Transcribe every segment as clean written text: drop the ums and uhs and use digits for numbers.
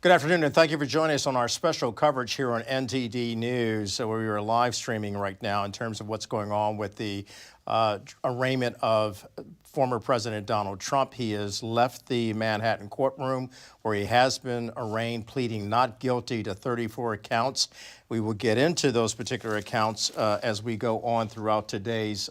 Good afternoon, and thank you for joining us on our special coverage here on NTD News, where we are live streaming right now in terms of what's going on with the arraignment of former President Donald Trump. He has left the Manhattan courtroom where he has been arraigned, pleading not guilty to 34 counts. We will get into those particular accounts as we go on throughout today's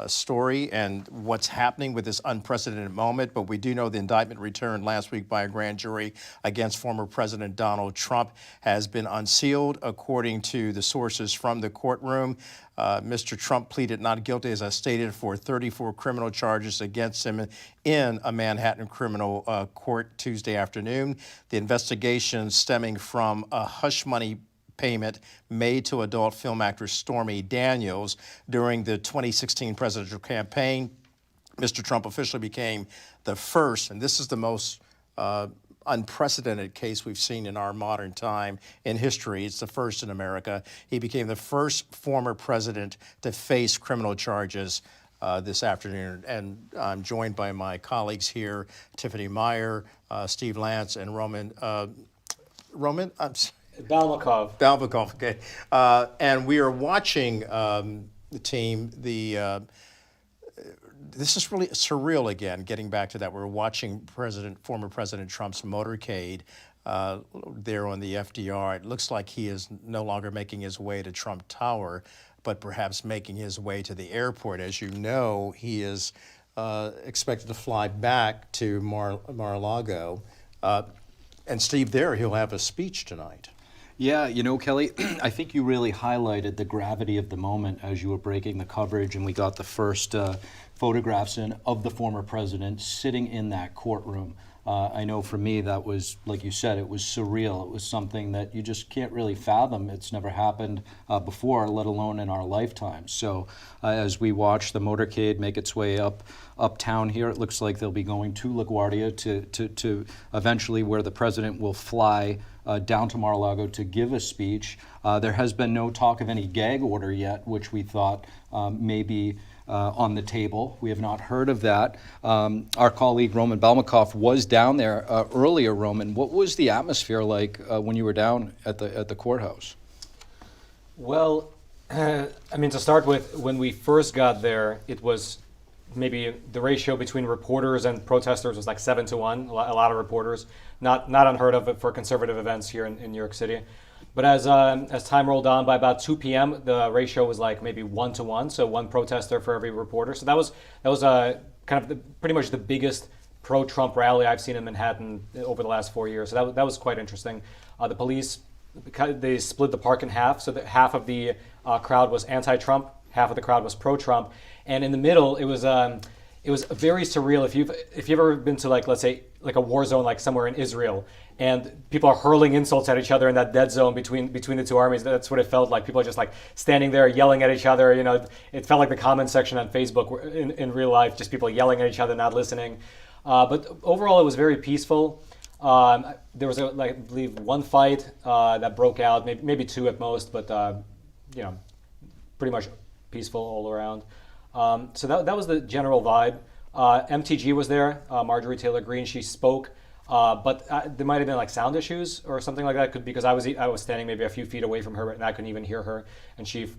story and what's happening with this unprecedented moment. But we do know the indictment returned last week by a grand jury against former President Donald Trump has been unsealed, according to the sources from the courtroom. Mr. Trump pleaded not guilty, as I stated, for 34 criminal charges against him in a Manhattan criminal court Tuesday afternoon. The investigation stemming from a hush money payment made to adult film actress Stormy Daniels during the 2016 presidential campaign. Mr. Trump officially became the first, and this is the most unprecedented case we've seen in our modern time in history. It's the first in America. He became the first former president to face criminal charges this afternoon. And I'm joined by my colleagues here, Tiffany Meyer, Steve Lance, and Roman. Balmakov, okay. And we are watching the team. This is really surreal again, getting back to that. We're watching former President Trump's motorcade there on the FDR. It looks like he is no longer making his way to Trump Tower, but perhaps making his way to the airport. As you know, he is expected to fly back to Mar-a-Lago. And Steve, he'll have a speech tonight. Yeah, you know, Kelly, I think you really highlighted the gravity of the moment as you were breaking the coverage, and we got the first photographs in of the former president sitting in that courtroom. I know for me that was, like you said, it was surreal. It was something that you just can't really fathom. It's never happened before, let alone in our lifetime. So as we watch the motorcade make its way uptown here, it looks like they'll be going to LaGuardia to eventually where the president will fly down to Mar-a-Lago to give a speech. There has been no talk of any gag order yet, which we thought may be on the table. We have not heard of that. Our colleague Roman Balmakov was down there earlier. Roman, what was the atmosphere like when you were down at the courthouse? Well, I mean, to start with, when we first got there, it was maybe the ratio between reporters and protesters was like 7-1. A lot of reporters, not unheard of for conservative events here in New York City. But as time rolled on, by about 2 p.m., the ratio was like maybe 1-1, so one protester for every reporter. So that was kind of pretty much the biggest pro-Trump rally I've seen in Manhattan over the last 4 years. So that was quite interesting. The police, they split the park in half, so that half of the crowd was anti-Trump, half of the crowd was pro-Trump, and in the middle it was very surreal. If you've ever been to, like, let's say, like a war zone, like somewhere in Israel, and people are hurling insults at each other in that dead zone between the two armies. That's what it felt like. People are just like standing there yelling at each other. You know, it felt like the comment section on Facebook in real life, just people yelling at each other, not listening. But overall, it was very peaceful. There was, I believe, one fight that broke out, maybe two at most, but pretty much peaceful all around. So that was the general vibe. MTG was there, Marjorie Taylor Greene. She spoke. But there might have been like sound issues or something like that, because I was standing maybe a few feet away from her and I couldn't even hear her, and she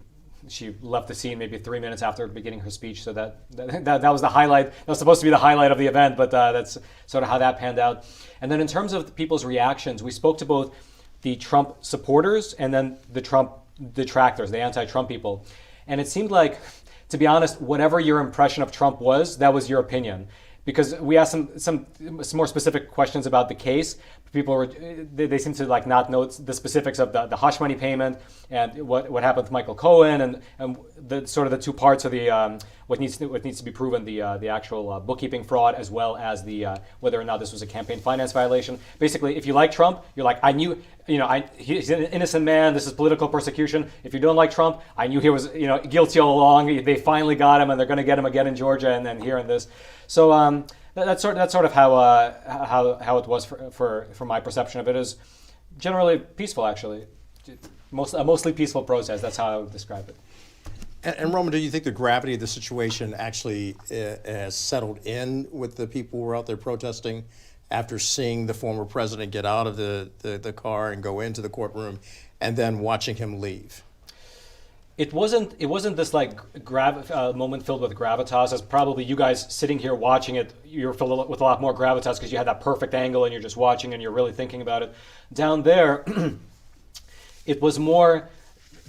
left the scene maybe 3 minutes after beginning her speech. So that was the highlight. That was supposed to be the highlight of the event, but that's sort of how that panned out. And then in terms of people's reactions, we spoke to both the Trump supporters and then the Trump detractors, the anti-Trump people, and it seemed like, to be honest, whatever your impression of Trump was, that was your opinion. Because we asked some more specific questions about the case. People they seem to like not know the specifics of the hush money payment and what happened with Michael Cohen and the sort of the two parts of the what needs to be proven, the actual bookkeeping fraud, as well as the whether or not this was a campaign finance violation. Basically, if you like Trump, you're like, I knew, he's an innocent man. This is political persecution. If you don't like Trump, I knew he was guilty all along. They finally got him, and they're going to get him again in Georgia, and then here in this. So that's sort of how it was for my perception of it. Is generally peaceful, actually. A mostly peaceful protest. That's how I would describe it. And Roman, do you think the gravity of the situation actually has settled in with the people who were out there protesting? after seeing the former president get out of the car and go into the courtroom, and then watching him leave? It wasn't this like moment filled with gravitas, as probably you guys sitting here watching it, you're filled with a lot more gravitas because you had that perfect angle and you're just watching and you're really thinking about it. Down there, it was more,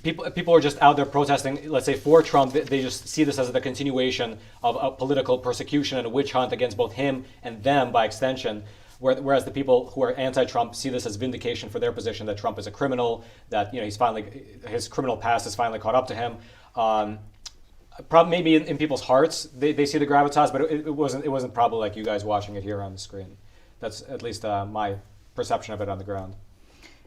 people are just out there protesting, let's say for Trump. They just see this as the continuation of a political persecution and a witch hunt against both him and them by extension. Whereas the people who are anti-Trump see this as vindication for their position that Trump is a criminal, that his criminal past has finally caught up to him. Maybe in people's hearts they see the gravitas, but it wasn't probably like you guys watching it here on the screen. That's at least my perception of it on the ground.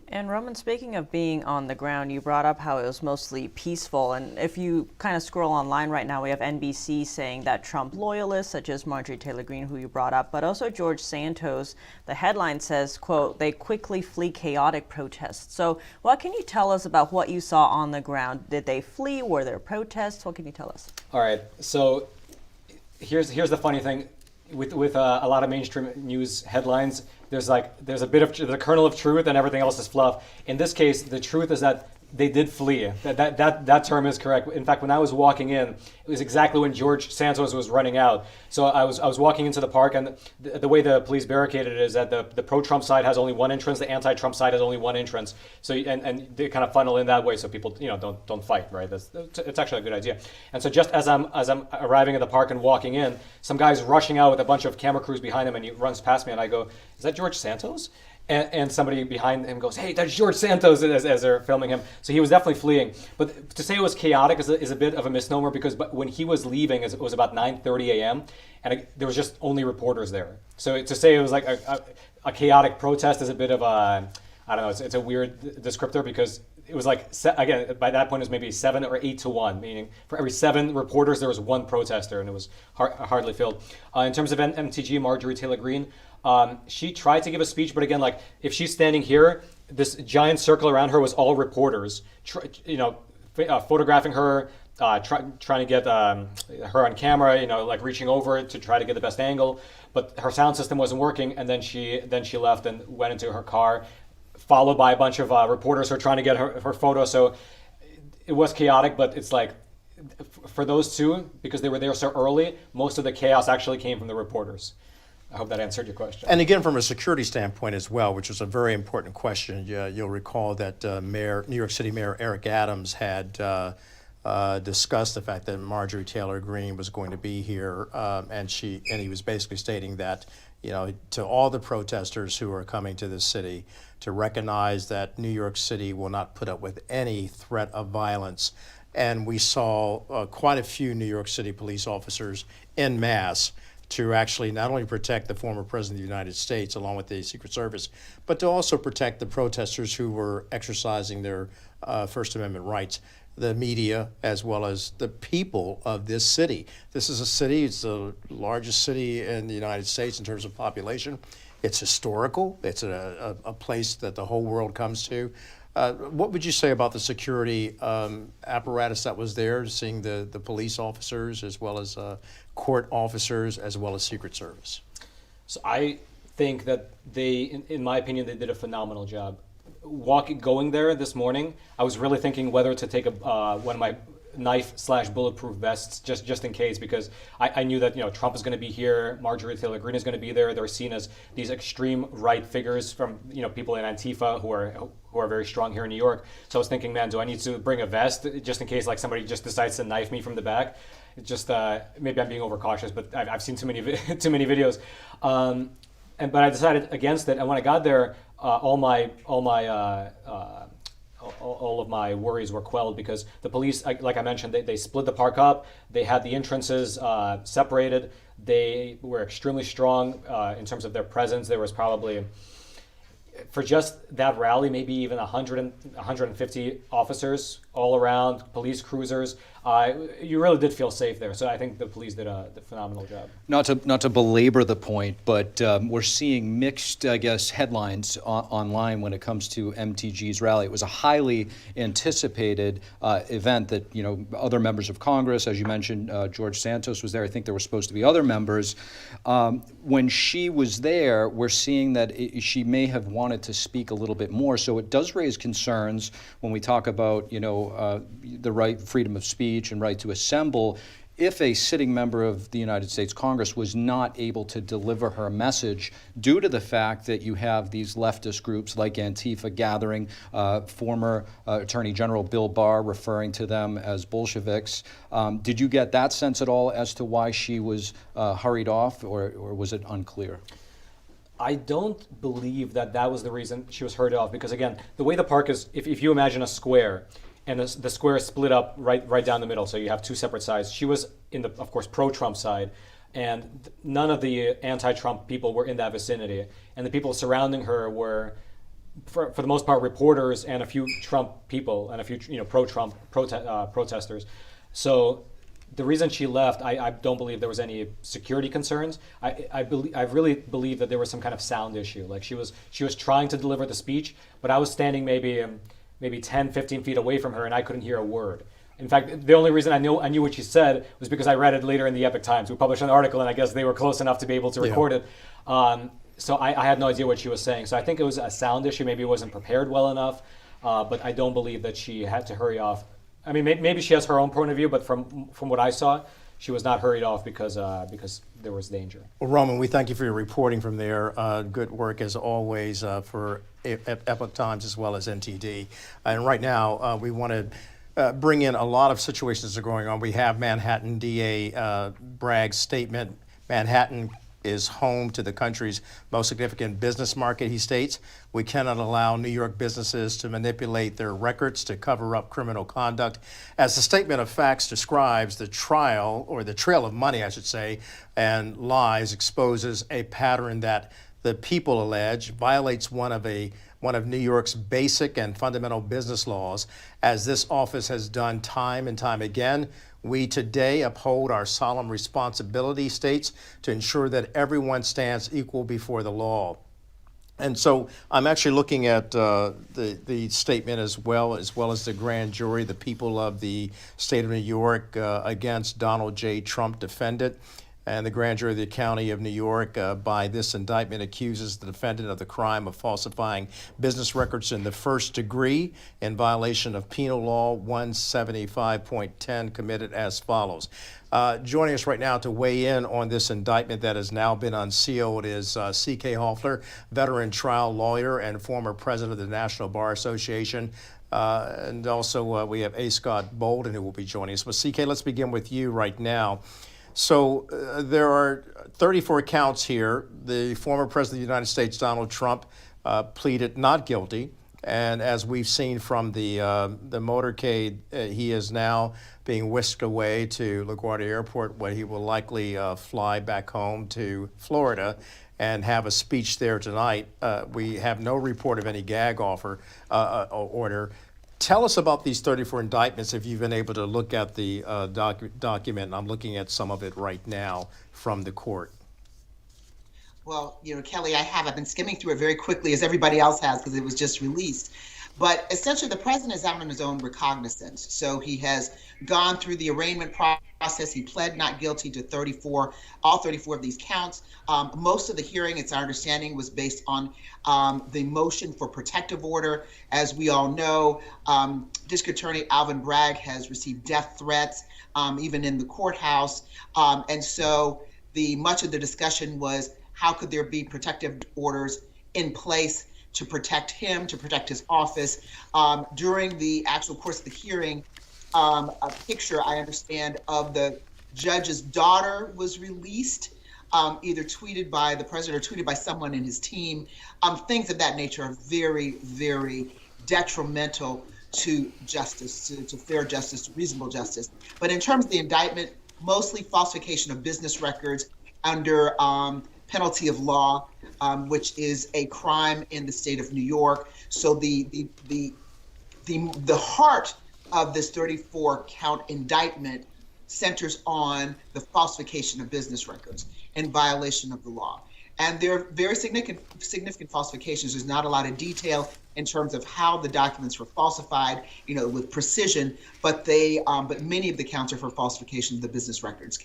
And Roman, speaking of being on the ground, you brought up how it was mostly peaceful. And if you kind of scroll online right now, we have NBC saying that Trump loyalists, such as Marjorie Taylor Greene, who you brought up, but also George Santos, the headline says, quote, "They quickly flee chaotic protests." So what can you tell us about what you saw on the ground? Did they flee? Were there protests? What can you tell us? All right. So here's the funny thing. With a lot of mainstream news headlines, there's a bit of the kernel of truth and everything else is fluff. In this case, the truth is that they did flee. That term is correct. In fact, when I was walking in, it was exactly when George Santos was running out. So I was walking into the park, and the way the police barricaded it is that the pro-Trump side has only one entrance, the anti-Trump side has only one entrance. So and they kind of funnel in that way, so people don't fight, right? It's actually a good idea. And so just as I'm arriving at the park and walking in, some guy's rushing out with a bunch of camera crews behind him, and he runs past me, and I go, "Is that George Santos?" And somebody behind him goes, "Hey, that's George Santos," as they're filming him. So he was definitely fleeing. But to say it was chaotic is a bit of a misnomer, because when he was leaving, it was about 9:30 a.m., and there was just only reporters there. So to say it was like a chaotic protest is a bit of a, I don't know, it's a weird descriptor, because it was like, again, by that point it was maybe 7 or 8 to 1, meaning for every 7 reporters there was 1 protester, and it was hardly filled. In terms of MTG, Marjorie Taylor Greene, she tried to give a speech, but again, like if she's standing here, this giant circle around her was all reporters, photographing her, trying to get her on camera, like reaching over to try to get the best angle. But her sound system wasn't working, and then she left and went into her car, followed by a bunch of reporters who are trying to get her photo. So it was chaotic, but it's like, for those two, because they were there so early, most of the chaos actually came from the reporters. I hope that answered your question. And again, from a security standpoint as well, which was a very important question, you'll recall that New York City Mayor Eric Adams had discussed the fact that Marjorie Taylor Greene was going to be here, and he was basically stating that, to all the protesters who are coming to this city, to recognize that New York City will not put up with any threat of violence. And we saw quite a few New York City police officers en masse to actually not only protect the former president of the United States along with the Secret Service, but to also protect the protesters who were exercising their First Amendment rights, the media, as well as the people of this city. This is a city, it's the largest city in the United States in terms of population. It's historical. It's a place that the whole world comes to. What would you say about the security apparatus that was there, seeing the police officers as well as court officers as well as Secret Service? So I think that in my opinion, they did a phenomenal job. Going there this morning, I was really thinking whether to take one of my knife/bulletproof vests just in case, because I knew that Trump is going to be here, Marjorie Taylor Greene is going to be there. They're seen as these extreme right figures from people in Antifa who are very strong here in New York. So I was thinking, man, do I need to bring a vest just in case somebody just decides to knife me from the back? It's just maybe I'm being overcautious, but I've seen too many videos. But I decided against it, and when I got there, all of my worries were quelled, because the police, like I mentioned, they split the park up. They had the entrances separated. They were extremely strong in terms of their presence. There was probably, for just that rally, maybe even 150 officers all around, police cruisers. You really did feel safe there. So I think the police did a phenomenal job. Not to belabor the point, but we're seeing mixed, I guess, headlines online when it comes to MTG's rally. It was a highly anticipated event that, other members of Congress, as you mentioned, George Santos was there. I think there were supposed to be other members. When she was there, we're seeing that she may have wanted to speak a little bit more. So it does raise concerns when we talk about, the right, freedom of speech and right to assemble. If a sitting member of the United States Congress was not able to deliver her message due to the fact that you have these leftist groups like Antifa gathering, former Attorney General Bill Barr referring to them as Bolsheviks, did you get that sense at all as to why she was hurried off, or was it unclear? I don't believe that was the reason she was hurried off, because again, the way the park is, if you imagine a square, and the square is split up right down the middle, so you have two separate sides. She was in the, of course, pro-Trump side, and none of the anti-Trump people were in that vicinity. And the people surrounding her were, for the most part, reporters and a few Trump people and a few pro-Trump protesters. So the reason she left, I don't believe there was any security concerns. I really believe that there was some kind of sound issue. Like she was trying to deliver the speech, but I was standing maybe 10, 15 feet away from her, and I couldn't hear a word. In fact, the only reason I knew what she said was because I read it later in the Epoch Times. We published an article, and I guess they were close enough to be able to record it. So I had no idea what she was saying. So I think it was a sound issue. Maybe it wasn't prepared well enough, but I don't believe that she had to hurry off. I mean, maybe she has her own point of view, but from what I saw, she was not hurried off because there was danger. Well, Roman, we thank you for your reporting from there. Good work as always for Epoch Times as well as NTD. And right now, we want to bring in a lot of situations that are going on. We have Manhattan DA Bragg's statement. Manhattan is home to the country's most significant business market, he states. We cannot allow New York businesses to manipulate their records to cover up criminal conduct. As the statement of facts describes, the trail of money, I should say, and lies exposes a pattern that the people allege violates one of New York's basic and fundamental business laws, as this office has done time and time again. We today uphold our solemn responsibility, states, to ensure that everyone stands equal before the law. And so I'm actually looking at the statement as well as the grand jury, the people of the state of New York against Donald J. Trump defendant. And the grand jury of the county of New York, by this indictment, accuses the defendant of the crime of falsifying business records in the first degree in violation of Penal Law 175.10, committed as follows. Joining us right now to weigh in on this indictment that has now been unsealed is C.K. Hoffler, veteran trial lawyer and former president of the National Bar Association. And also we have A. Scott Bolden, who will be joining us. But C.K., let's begin with you right now. So there are 34 counts here. The former president of the United States, Donald Trump, pleaded not guilty. And as we've seen from the motorcade, he is now being whisked away to LaGuardia Airport, where he will likely fly back home to Florida and have a speech there tonight. We have no report of any gag order. Tell us about these 34 indictments, if you've been able to look at the document. And I'm looking at some of it right now from the court. Well, Kelly, I have. I've been skimming through it very quickly, as everybody else has, because it was just released. But essentially, the president is out on his own recognizance. So he has gone through the arraignment process. He pled not guilty to all 34 of these counts. Most of the hearing, it's our understanding, was based on the motion for protective order. As we all know, District Attorney Alvin Bragg has received death threats, even in the courthouse. And so much of the discussion was, how could there be protective orders in place to protect him, to protect his office? During the actual course of the hearing, a picture, I understand, of the judge's daughter was released, either tweeted by the president or tweeted by someone in his team. Things of that nature are very, very detrimental to justice, to fair justice, to reasonable justice. But in terms of the indictment, mostly falsification of business records under penalty of law, which is a crime in the state of New York. So the heart of this 34 count indictment centers on the falsification of business records in violation of the law. And they're very significant falsifications. There's not a lot of detail in terms of how the documents were falsified, with precision, but many of the counts are for falsification of the business records,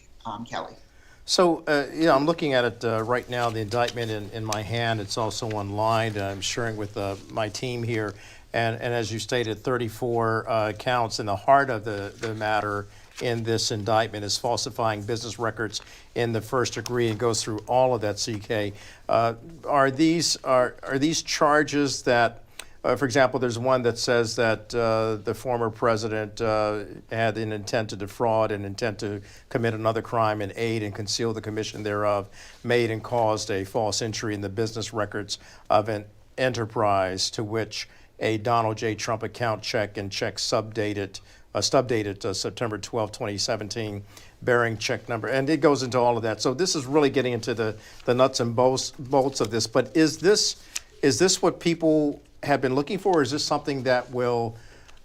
Kelly. So, I'm looking at it right now, the indictment in my hand. It's also online. I'm sharing with my team here. And as you stated, 34 counts. And the heart of the matter in this indictment is falsifying business records in the first degree, and goes through all of that, CK. Are these charges that, for example, there's one that says that the former president had an intent to defraud, an intent to commit another crime and aid and conceal the commission thereof, made and caused a false entry in the business records of an enterprise to which a Donald J. Trump account check subdated September 12, 2017, bearing check number. And it goes into all of that. So this is really getting into the nuts and bolts of this. But is this what people have been looking for? Or is this something that will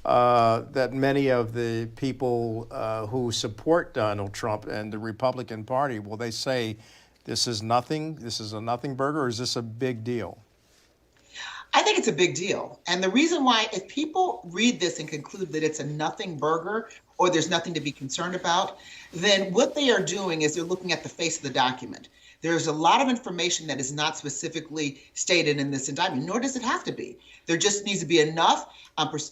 that many of the people who support Donald Trump and the Republican Party, will they say this is nothing, this is a nothing burger, or is this a big deal? I think it's a big deal. And the reason why, if people read this and conclude that it's a nothing burger or there's nothing to be concerned about, then what they are doing is they're looking at the face of the document. There's a lot of information that is not specifically stated in this indictment, nor does it have to be. There just needs to be enough.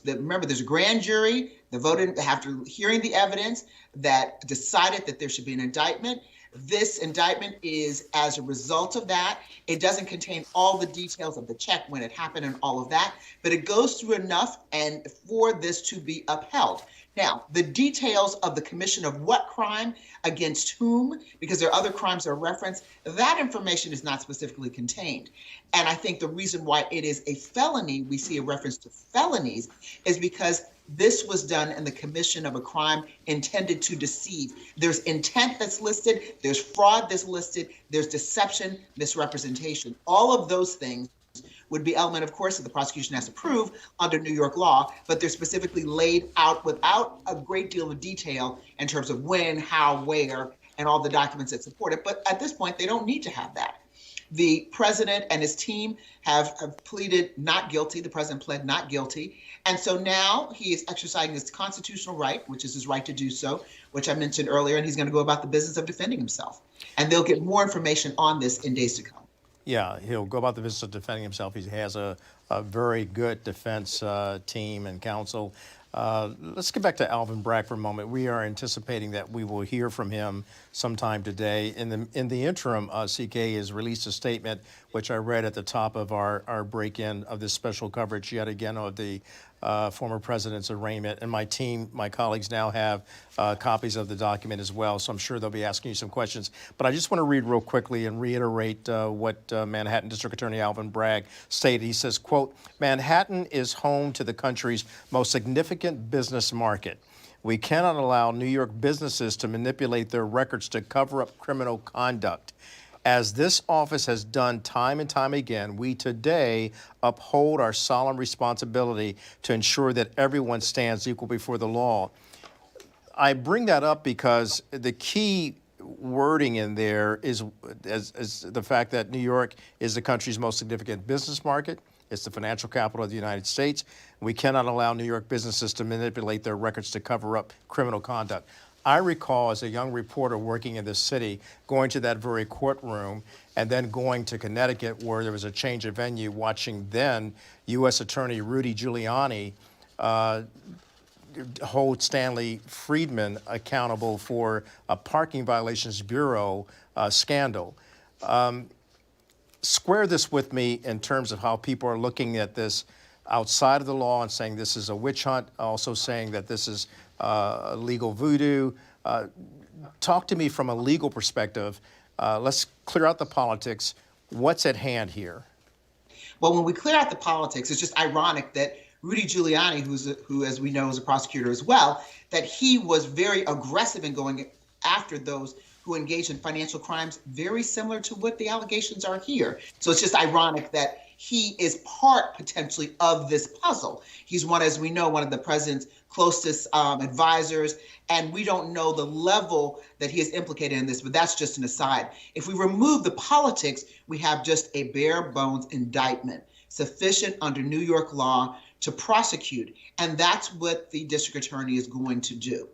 Remember, there's a grand jury that voted after hearing the evidence that decided that there should be an indictment. This indictment is as a result of that. It doesn't contain all the details of the check, when it happened and all of that, but it goes through enough and for this to be upheld. Now, the details of the commission of what crime against whom, because there are other crimes that are referenced, that information is not specifically contained. And I think the reason why it is a felony, we see a reference to felonies, is because this was done in the commission of a crime intended to deceive. There's intent that's listed, there's fraud that's listed, there's deception, misrepresentation. All of those things would be element, of course, that the prosecution has to prove under New York law, but they're specifically laid out without a great deal of detail in terms of when, how, where, and all the documents that support it. But at this point, they don't need to have that. The president and his team have pleaded not guilty. The president pled not guilty. And so now he is exercising his constitutional right, which is his right to do so, which I mentioned earlier, and he's going to go about the business of defending himself. And they'll get more information on this in days to come. Yeah, he'll go about the business of defending himself. He has a very good defense team and counsel. Let's get back to Alvin Bragg for a moment. We are anticipating that we will hear from him sometime today. In the interim, CK has released a statement, which I read at the top of our break-in of this special coverage yet again of the former president's arraignment. And my team, my colleagues now have copies of the document as well, so I'm sure they'll be asking you some questions. But I just want to read real quickly and reiterate what Manhattan District Attorney Alvin Bragg stated. He says, quote, "Manhattan is home to the country's most significant business market. We cannot allow New York businesses to manipulate their records to cover up criminal conduct. As this office has done time and time again, we today uphold our solemn responsibility to ensure that everyone stands equal before the law." I bring that up because the key wording in there is the fact that New York is the country's most significant business market. It's the financial capital of the United States. We cannot allow New York businesses to manipulate their records to cover up criminal conduct. I recall as a young reporter working in this city, going to that very courtroom and then going to Connecticut where there was a change of venue, watching then U.S. Attorney Rudy Giuliani hold Stanley Friedman accountable for a parking violations bureau scandal. Square this with me in terms of how people are looking at this outside of the law and saying this is a witch hunt, also saying that this is legal voodoo. Talk to me from a legal perspective. Let's clear out the politics. What's at hand here? Well, when we clear out the politics, it's just ironic that Rudy Giuliani, who, as we know, is a prosecutor as well, that he was very aggressive in going after those who engaged in financial crimes, very similar to what the allegations are here. So it's just ironic that he is part potentially of this puzzle. He's one, as we know, one of the president's closest advisors, and we don't know the level that he is implicated in this, but that's just an aside. If we remove the politics, we have just a bare bones indictment, sufficient under New York law to prosecute, and that's what the district attorney is going to do.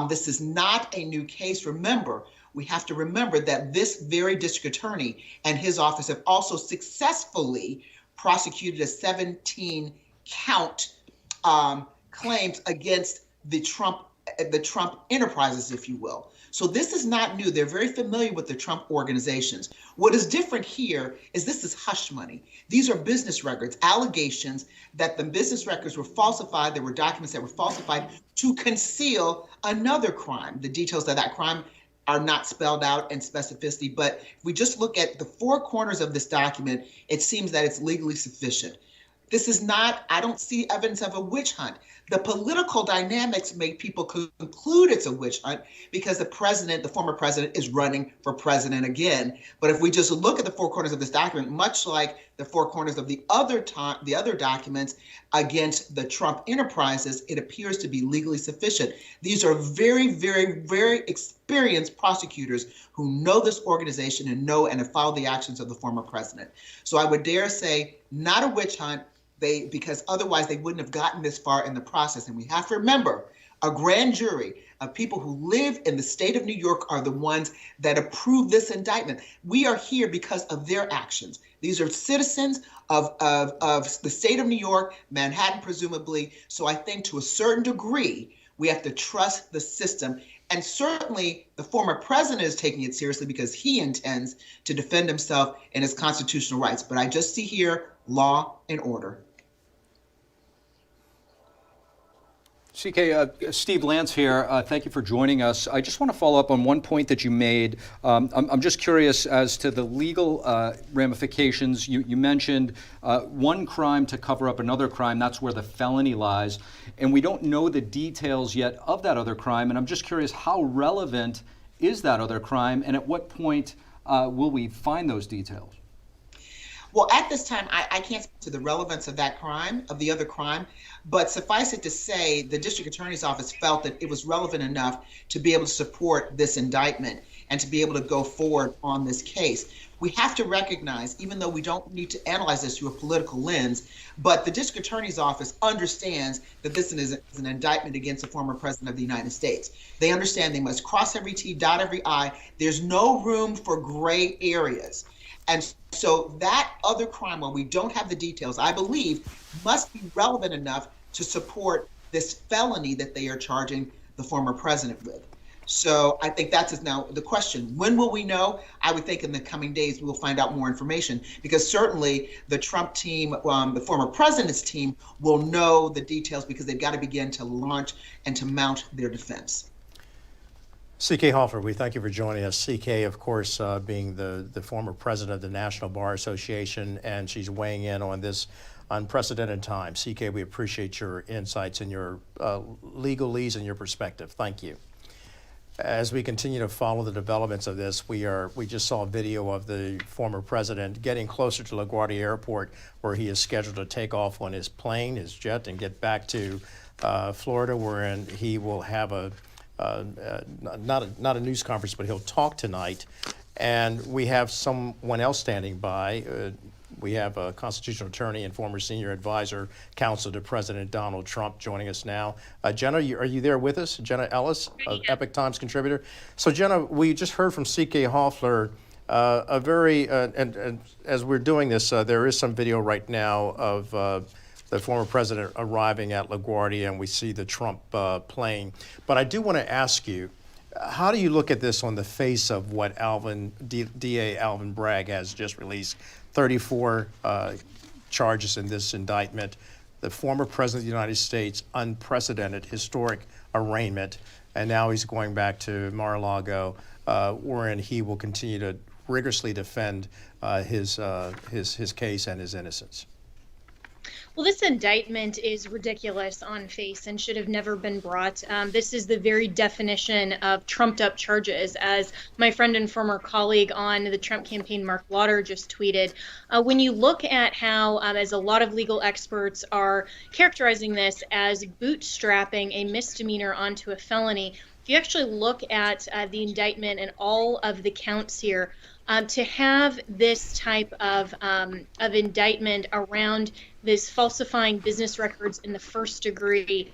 This is not a new case. Remember, we have to remember that this very district attorney and his office have also successfully prosecuted a 17-count claims against the Trump enterprises, if you will. So this is not new. They're very familiar with the Trump organizations. What is different here is this is hush money. These are business records, allegations that the business records were falsified. There were documents that were falsified to conceal another crime. The details of that crime are not spelled out in specificity, but if we just look at the four corners of this document, it seems that it's legally sufficient. This is not, I don't see evidence of a witch hunt. The political dynamics make people conclude it's a witch hunt because the president, the former president, is running for president again. But if we just look at the four corners of this document, much like the four corners of the other documents against the Trump enterprises, it appears to be legally sufficient. These are very, very, very experienced prosecutors who know this organization and know and have followed the actions of the former president. So I would dare say, not a witch hunt, because otherwise they wouldn't have gotten this far in the process. And we have to remember, a grand jury of people who live in the state of New York are the ones that approve this indictment. We are here because of their actions. These are citizens of the state of New York, Manhattan presumably. So I think to a certain degree, we have to trust the system. And certainly the former president is taking it seriously because he intends to defend himself and his constitutional rights. But I just see here law and order. CK, Steve Lance here. Thank you for joining us. I just want to follow up on one point that you made. I'm just curious as to the legal ramifications. You mentioned one crime to cover up another crime. That's where the felony lies. And we don't know the details yet of that other crime. And I'm just curious, how relevant is that other crime? And at what point will we find those details? Well, at this time, I can't speak to the relevance of that crime, of the other crime, but suffice it to say, the district attorney's office felt that it was relevant enough to be able to support this indictment and to be able to go forward on this case. We have to recognize, even though we don't need to analyze this through a political lens, but the district attorney's office understands that this is an indictment against the former president of the United States. They understand they must cross every T, dot every I. There's no room for gray areas. And so that other crime, while we don't have the details, I believe must be relevant enough to support this felony that they are charging the former president with. So I think that's now the question. When will we know? I would think in the coming days we will find out more information, because certainly the Trump team, the former president's team, will know the details because they've got to begin to launch and to mount their defense. CK Hoffler, we thank you for joining us. CK, of course, being the former president of the National Bar Association, and she's weighing in on this unprecedented time. CK, we appreciate your insights and your legalese and your perspective. Thank you. As we continue to follow the developments of this, we just saw a video of the former president getting closer to LaGuardia Airport, where he is scheduled to take off on his plane, his jet, and get back to Florida, wherein he will have not a news conference, but he'll talk tonight. And we have someone else standing by. We have a constitutional attorney and former senior advisor, counsel to President Donald Trump, joining us now. Jenna, are you there with us? Jenna Ellis, Epoch Times contributor. So Jenna, we just heard from CK Hoffler, and as we're doing this, there is some video right now of the former president arriving at LaGuardia, and we see the Trump plane. But I do want to ask you, how do you look at this on the face of what DA Alvin Bragg has just released? 34 charges in this indictment. The former president of the United States, unprecedented, historic arraignment, and now he's going back to Mar-a-Lago, wherein he will continue to rigorously defend his case and his innocence. Well, this indictment is ridiculous on face and should have never been brought. This is the very definition of trumped up charges, as my friend and former colleague on the Trump campaign, Mark Lauder, just tweeted. When you look at how, as a lot of legal experts are characterizing this as bootstrapping a misdemeanor onto a felony, if you actually look at the indictment and all of the counts here, to have this type of indictment around this falsifying business records in the first degree,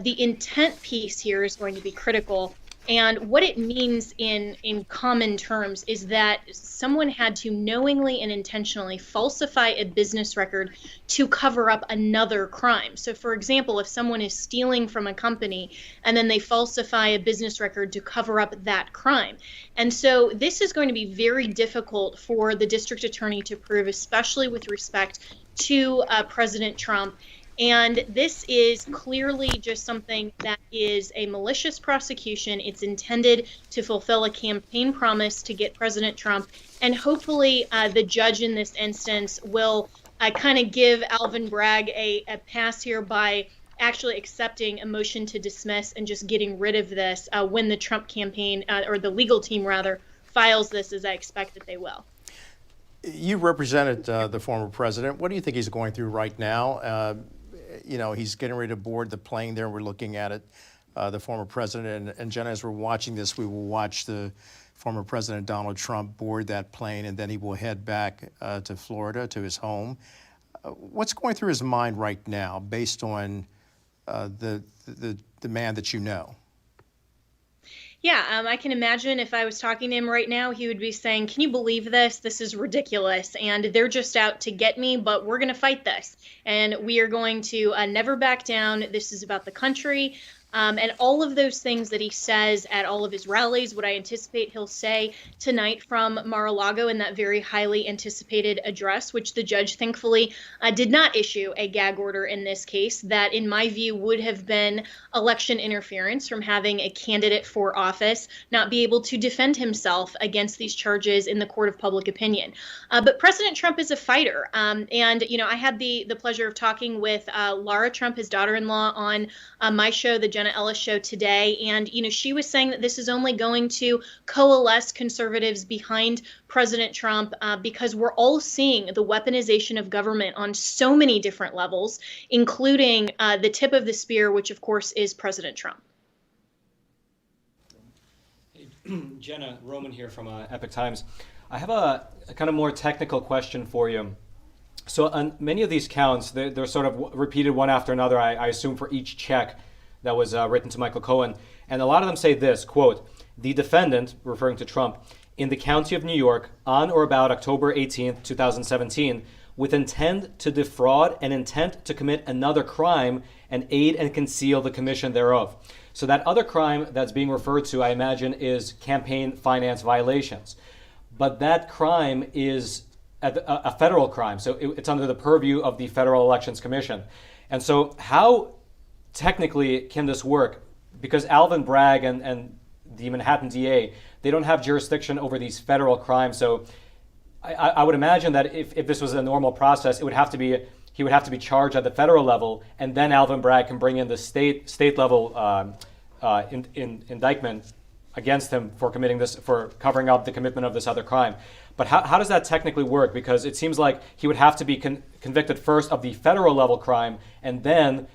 the intent piece here is going to be critical. And what it means in common terms is that someone had to knowingly and intentionally falsify a business record to cover up another crime. So for example, if someone is stealing from a company and then they falsify a business record to cover up that crime. And so this is going to be very difficult for the district attorney to prove, especially with respect to President Trump. And this is clearly just something that is a malicious prosecution. It's intended to fulfill a campaign promise to get President Trump. And hopefully the judge in this instance will kind of give Alvin Bragg a pass here by actually accepting a motion to dismiss and just getting rid of this when the Trump campaign, or the legal team rather, files this, as I expect that they will. You represented the former president. What do you think he's going through right now? You know, he's getting ready to board the plane there. We're looking at it, the former president. And Jenna, as we're watching this, we will watch the former President Donald Trump board that plane, and then he will head back to Florida, to his home. What's going through his mind right now, based on the man that you know? Yeah, I can imagine if I was talking to him right now, he would be saying, can you believe this? This is ridiculous. And they're just out to get me, but we're going to fight this. And we are going to never back down. This is about the country. And all of those things that he says at all of his rallies, what I anticipate he'll say tonight from Mar-a-Lago in that very highly anticipated address, which the judge thankfully did not issue a gag order in this case, that in my view would have been election interference from having a candidate for office not be able to defend himself against these charges in the court of public opinion. But President Trump is a fighter. And, you know, I had the pleasure of talking with Lara Trump, his daughter-in-law, on my show, the Jenna Ellis show today. And, you know, she was saying that this is only going to coalesce conservatives behind President Trump because we're all seeing the weaponization of government on so many different levels, including the tip of the spear, which of course is President Trump. Jenna, Roman here from Epic Times. I have a kind of more technical question for you. So on many of these counts, they're sort of repeated one after another, I assume, for each check that was written to Michael Cohen. And a lot of them say this, quote, the defendant, referring to Trump, in the county of New York on or about October 18th, 2017, with intent to defraud and intent to commit another crime and aid and conceal the commission thereof. So that other crime that's being referred to, I imagine, is campaign finance violations. But that crime is a federal crime, so it's under the purview of the Federal Elections Commission. And so how technically can this work? Because Alvin Bragg and the Manhattan DA, they don't have jurisdiction over these federal crimes. So I would imagine that if this was a normal process, he would have to be charged at the federal level, and then Alvin Bragg can bring in the state level indictment against him for committing this, for covering up the commitment of this other crime. But how does that technically work? Because it seems like he would have to be convicted first of the federal level crime and then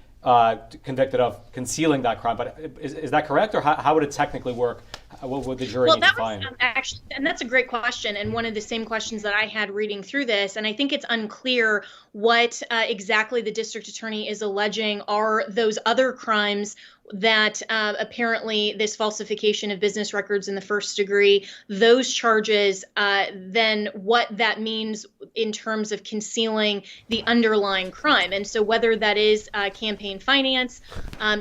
convicted of concealing that crime. But is that correct, or how would it technically work? What would the jury need to find? Actually, and that's a great question, and one of the same questions that I had reading through this. And I think it's unclear what exactly the district attorney is alleging are those other crimes that apparently this falsification of business records in the first degree, those charges, then what that means in terms of concealing the underlying crime. And so whether that is campaign finance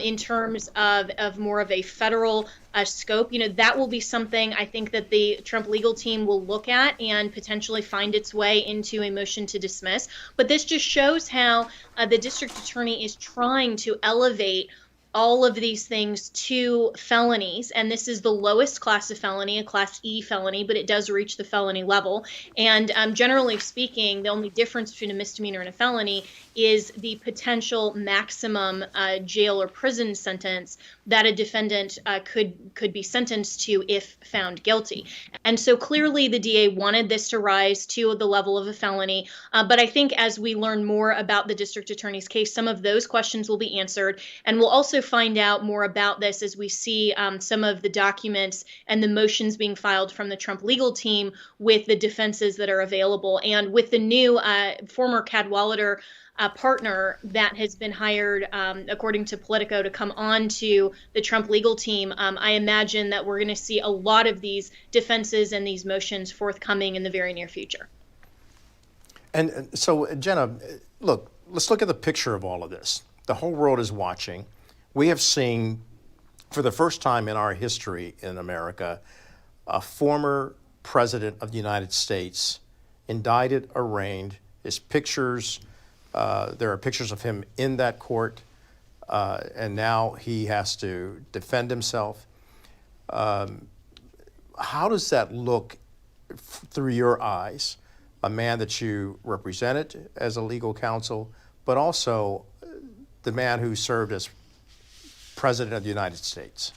in terms of more of a federal scope, you know, that will be something I think that the Trump legal team will look at and potentially find its way into a motion to dismiss. But this just shows how the district attorney is trying to elevate all of these things to felonies, and this is the lowest class of felony, a Class E felony, but it does reach the felony level. And generally speaking, the only difference between a misdemeanor and a felony is the potential maximum jail or prison sentence that a defendant could be sentenced to if found guilty. And so clearly the DA wanted this to rise to the level of a felony, but I think as we learn more about the district attorney's case, some of those questions will be answered, and we'll also find out more about this as we see some of the documents and the motions being filed from the Trump legal team with the defenses that are available. And with the new former Cadwalader partner that has been hired, according to Politico, to come on to the Trump legal team, I imagine that we're going to see a lot of these defenses and these motions forthcoming in the very near future. And so, Jenna, look, let's look at the picture of all of this. The whole world is watching. We have seen, for the first time in our history in America, a former president of the United States indicted, arraigned. His pictures, there are pictures of him in that court, and now he has to defend himself. How does that look through your eyes? A man that you represented as a legal counsel, but also the man who served as President of the United States.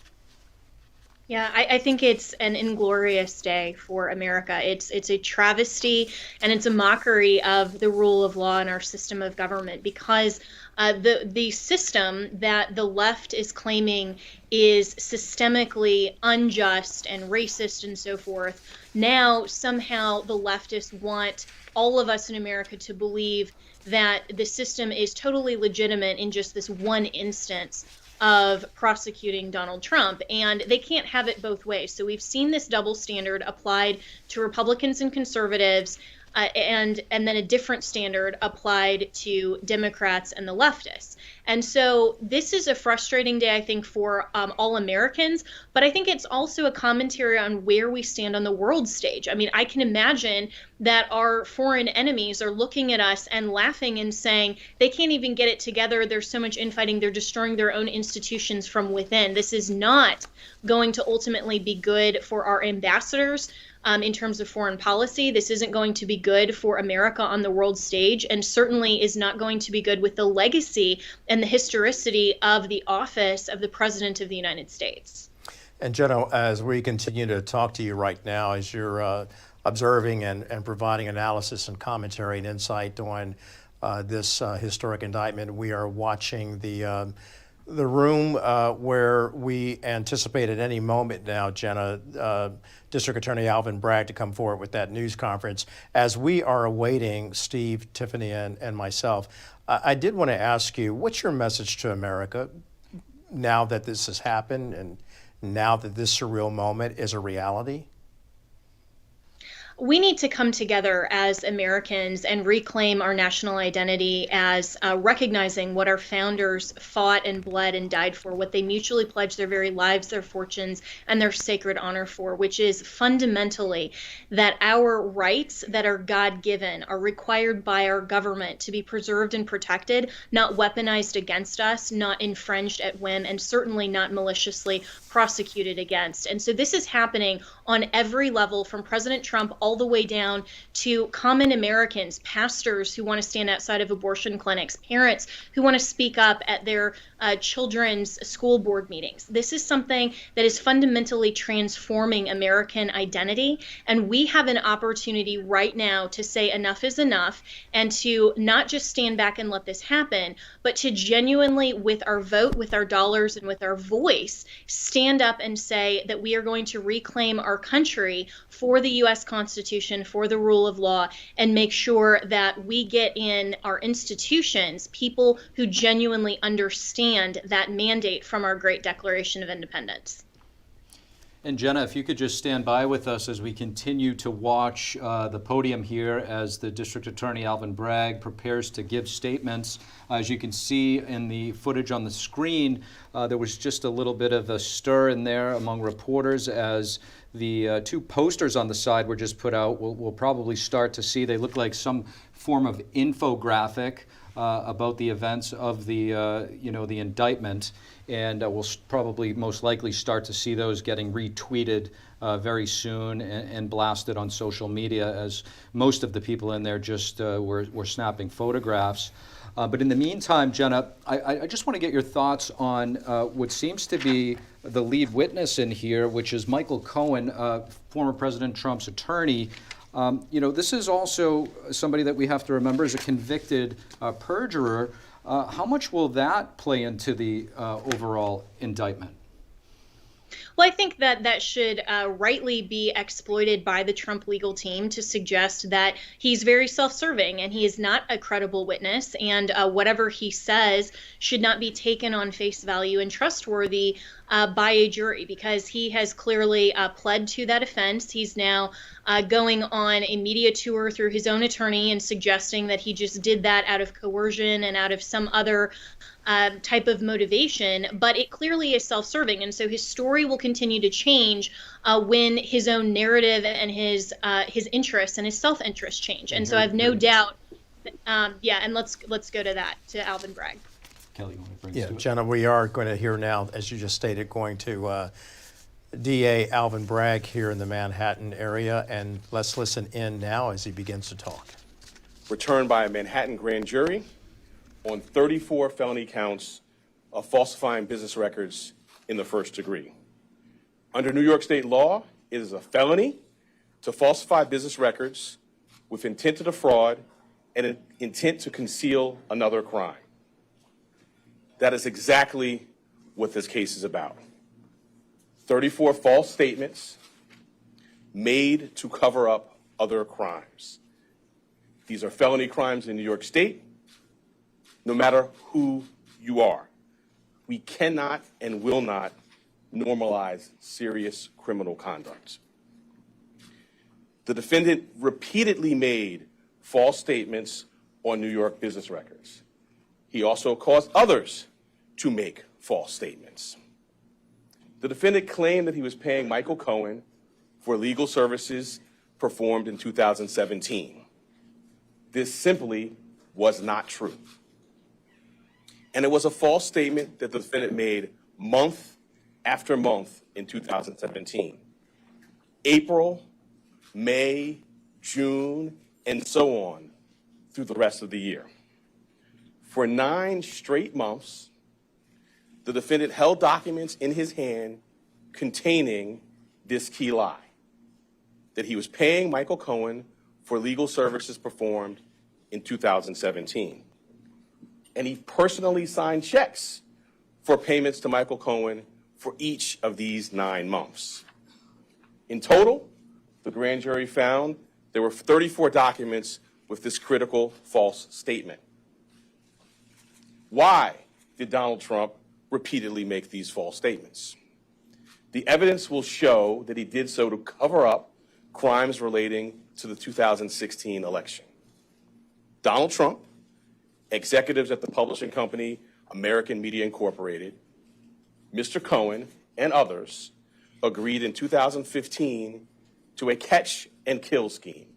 Yeah, I think it's an inglorious day for America. It's a travesty and it's a mockery of the rule of law in our system of government, because the system that the left is claiming is systemically unjust and racist and so forth. Now somehow the leftists want all of us in America to believe that the system is totally legitimate in just this one instance of prosecuting Donald Trump, and they can't have it both ways. So we've seen this double standard applied to Republicans and conservatives, and then a different standard applied to Democrats and the leftists. And so this is a frustrating day, I think, for all Americans, but I think it's also a commentary on where we stand on the world stage. I mean, I can imagine that our foreign enemies are looking at us and laughing and saying, they can't even get it together. There's so much infighting. They're destroying their own institutions from within. This is not going to ultimately be good for our ambassadors. In terms of foreign policy, this isn't going to be good for America on the world stage, and certainly is not going to be good with the legacy and the historicity of the office of the President of the United States. And Jenna, as we continue to talk to you right now, as you're observing and providing analysis and commentary and insight on this historic indictment, we are watching the room where we anticipate at any moment now, Jenna, District Attorney Alvin Bragg to come forward with that news conference. As we are awaiting Steve, Tiffany, and myself, I did want to ask you, what's your message to America now that this has happened and now that this surreal moment is a reality? We need to come together as Americans and reclaim our national identity as recognizing what our founders fought and bled and died for, what they mutually pledged their very lives, their fortunes, and their sacred honor for, which is fundamentally that our rights that are God-given are required by our government to be preserved and protected, not weaponized against us, not infringed at whim, and certainly not maliciously prosecuted against. And so this is happening on every level, from President Trump all the way down to common Americans, pastors who want to stand outside of abortion clinics, parents who want to speak up at their children's school board meetings. This is something that is fundamentally transforming American identity, and we have an opportunity right now to say enough is enough, and to not just stand back and let this happen, but to genuinely, with our vote, with our dollars, and with our voice, stand up and say that we are going to reclaim our country for the U.S. Constitution, for the rule of law, and make sure that we get in our institutions people who genuinely understand that mandate from our great Declaration of Independence. And Jenna, if you could just stand by with us as we continue to watch the podium here as the District Attorney Alvin Bragg prepares to give statements. As you can see in the footage on the screen, there was just a little bit of a stir in there among reporters as the two posters on the side were just put out. We'll probably start to see, they look like some form of infographic about the events of the, the indictment, and we'll probably most likely start to see those getting retweeted very soon and blasted on social media, as most of the people in there just were snapping photographs. But in the meantime, Jenna, I just want to get your thoughts on what seems to be the lead witness in here, which is Michael Cohen, former President Trump's attorney. This is also somebody that we have to remember is a convicted perjurer. How much will that play into the overall indictment? Well, I think that should rightly be exploited by the Trump legal team to suggest that he's very self-serving and he is not a credible witness, and whatever he says should not be taken on face value and trustworthy by a jury, because he has clearly pled to that offense. He's now going on a media tour through his own attorney and suggesting that he just did that out of coercion and out of some other type of motivation, but it clearly is self-serving, and so his story will continue to change when his own narrative and his interests and his self-interest change. And so I have no doubt. And let's go to that, to Alvin Bragg. Kelly, you want to bring us to it? Jenna, we are going to hear now, as you just stated, going to DA Alvin Bragg here in the Manhattan area, and let's listen in now as he begins to talk. Returned by a Manhattan grand jury on 34 felony counts of falsifying business records in the first degree. Under New York state law, it is a felony to falsify business records with intent to defraud and an intent to conceal another crime. That is exactly what this case is about. 34 false statements made to cover up other crimes. These are felony crimes in New York State, no matter who you are. We cannot and will not normalize serious criminal conduct. The defendant repeatedly made false statements on New York business records. He also caused others to make false statements. The defendant claimed that he was paying Michael Cohen for legal services performed in 2017. This simply was not true. And it was a false statement that the defendant made month after month in 2017. April, May, June, and so on through the rest of the year. For 9 straight months, the defendant held documents in his hand containing this key lie, that he was paying Michael Cohen for legal services performed in 2017. And he personally signed checks for payments to Michael Cohen for each of these 9 months. In total, the grand jury found there were 34 documents with this critical false statement. Why did Donald Trump repeatedly make these false statements? The evidence will show that he did so to cover up crimes relating to the 2016 election. Donald Trump, executives at the publishing company American Media Incorporated, Mr. Cohen, and others agreed in 2015 to a catch and kill scheme.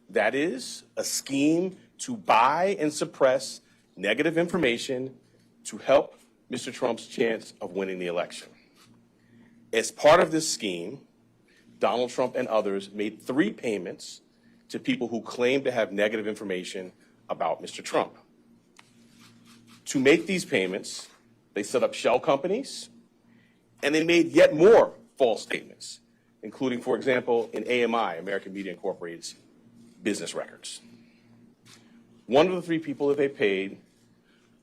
That is, a scheme to buy and suppress negative information to help Mr. Trump's chance of winning the election. As part of this scheme, Donald Trump and others made 3 payments to people who claimed to have negative information about Mr. Trump. To make these payments, they set up shell companies, and they made yet more false statements, including, for example, in AMI, American Media Incorporated's business records. One of the 3 people that they paid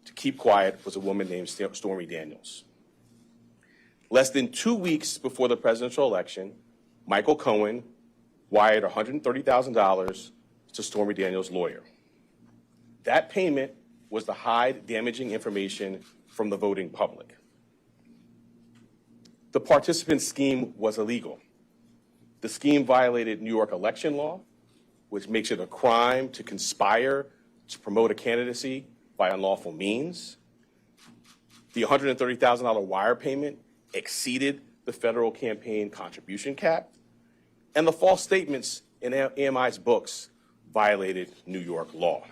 to keep quiet was a woman named Stormy Daniels. Less than 2 weeks before the presidential election, Michael Cohen wired $130,000 to Stormy Daniels' lawyer. That payment was to hide damaging information from the voting public. The participant scheme was illegal. The scheme violated New York election law, which makes it a crime to conspire to promote a candidacy by unlawful means. The $130,000 wire payment exceeded the federal campaign contribution cap, and the false statements in AMI's books violated New York law.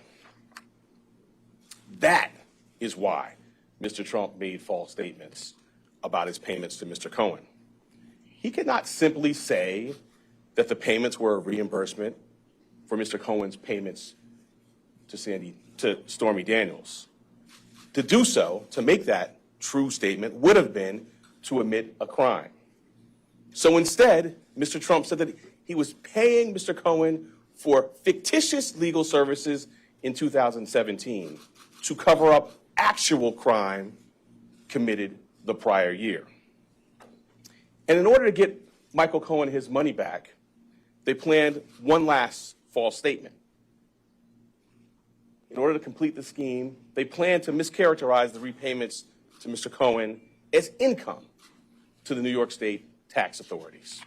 That is why Mr. Trump made false statements about his payments to Mr. Cohen. He could not simply say that the payments were a reimbursement for Mr. Cohen's payments to Stormy Daniels. To do so, to make that true statement, would have been to admit a crime. So instead, Mr. Trump said that he was paying Mr. Cohen for fictitious legal services in 2017 to cover up actual crime committed the prior year. And in order to get Michael Cohen his money back, they planned one last false statement. In order to complete the scheme, they planned to mischaracterize the repayments to Mr. Cohen as income to the New York State tax authorities.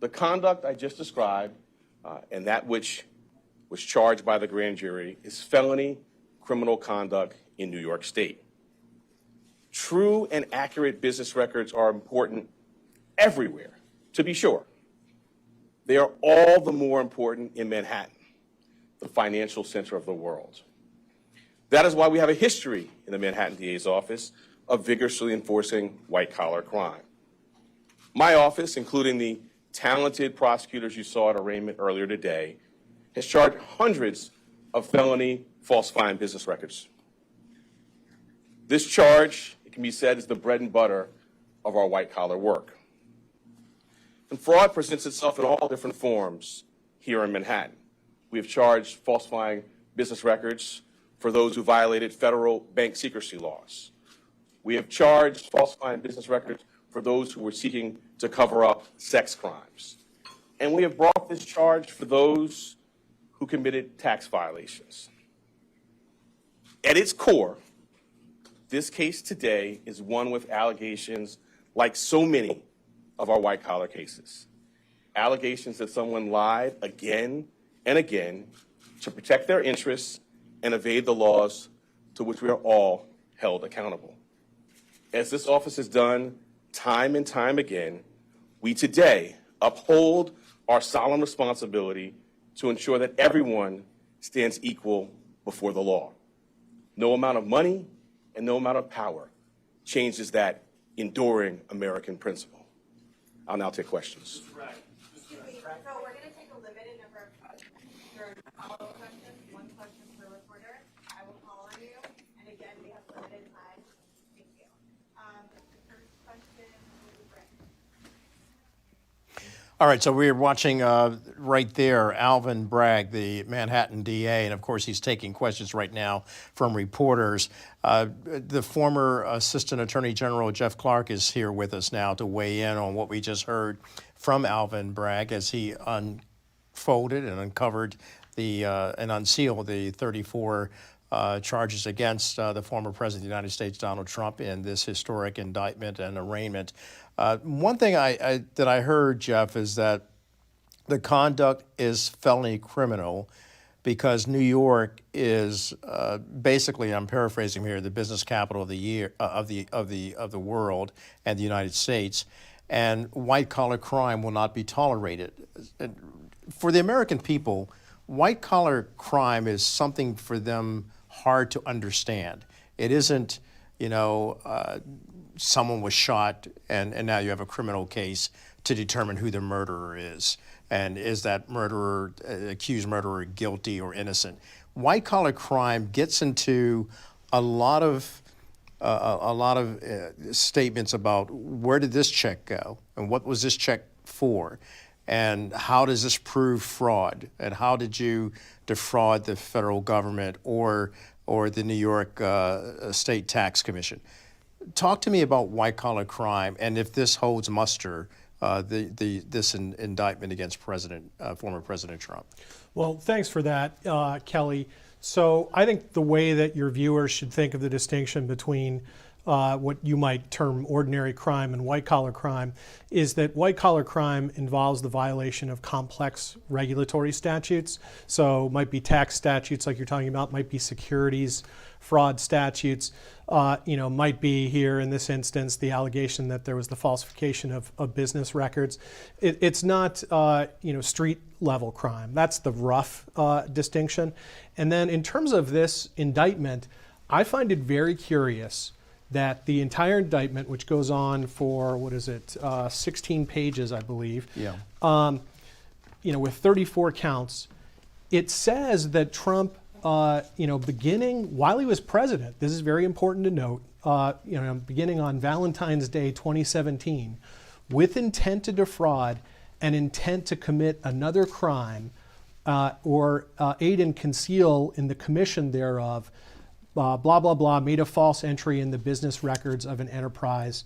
The conduct I just described and that which was charged by the grand jury is felony criminal conduct in New York State. True and accurate business records are important everywhere, to be sure. They are all the more important in Manhattan, the financial center of the world. That is why we have a history in the Manhattan DA's office of vigorously enforcing white-collar crime. My office, including the talented prosecutors you saw at arraignment earlier today, has charged hundreds of felony falsifying business records. This charge, it can be said, is the bread and butter of our white-collar work. And fraud presents itself in all different forms here in Manhattan. We have charged falsifying business records for those who violated federal bank secrecy laws. We have charged falsifying business records for those who were seeking to cover up sex crimes. And we have brought this charge for those who committed tax violations. At its core, this case today is one with allegations like so many of our white-collar cases. Allegations that someone lied again and again to protect their interests and evade the laws to which we are all held accountable. As this office has done time and time again, we today uphold our solemn responsibility to ensure that everyone stands equal before the law. No amount of money and no amount of power changes that enduring American principle. I'll now take questions. So we're going to take a limited number of follow-up questions, one question per reporter. I will call on you, and again, we have limited time. Thank you. The first question will be Bragg. All right, so we're watching right there Alvin Bragg, the Manhattan DA, and of course he's taking questions right now from reporters. The former Assistant Attorney General Jeff Clark is here with us now to weigh in on what we just heard from Alvin Bragg as he unfolded and uncovered and unsealed the 34 charges against the former President of the United States, Donald Trump, in this historic indictment and arraignment. One thing that I heard, Jeff, is that the conduct is felony criminal because New York is basically, I'm paraphrasing here, the business capital of the world and the United States, and white collar crime will not be tolerated. For the American people, white collar crime is something for them hard to understand. It isn't, someone was shot and now you have a criminal case to determine who the murderer is. And is that accused murderer guilty or innocent? White collar crime gets into a lot of statements about where did this check go and what was this check for, and how does this prove fraud, and how did you defraud the federal government or the New York State Tax Commission? Talk to me about white collar crime and if this holds muster. This indictment against former President Trump. Well, thanks for that, Kelly. So I think the way that your viewers should think of the distinction between what you might term ordinary crime and white-collar crime, is that white-collar crime involves the violation of complex regulatory statutes. So might be tax statutes like you're talking about, might be securities fraud statutes, might be here in this instance the allegation that there was the falsification of business records. It's not street level crime. That's the rough distinction. And then in terms of this indictment, I find it very curious that the entire indictment, which goes on for, 16 pages, I believe, with 34 counts, it says that Trump, beginning while he was president, this is very important to note, beginning on Valentine's Day 2017, with intent to defraud and intent to commit another crime or aid and conceal in the commission thereof, blah, blah, blah, made a false entry in the business records of an enterprise.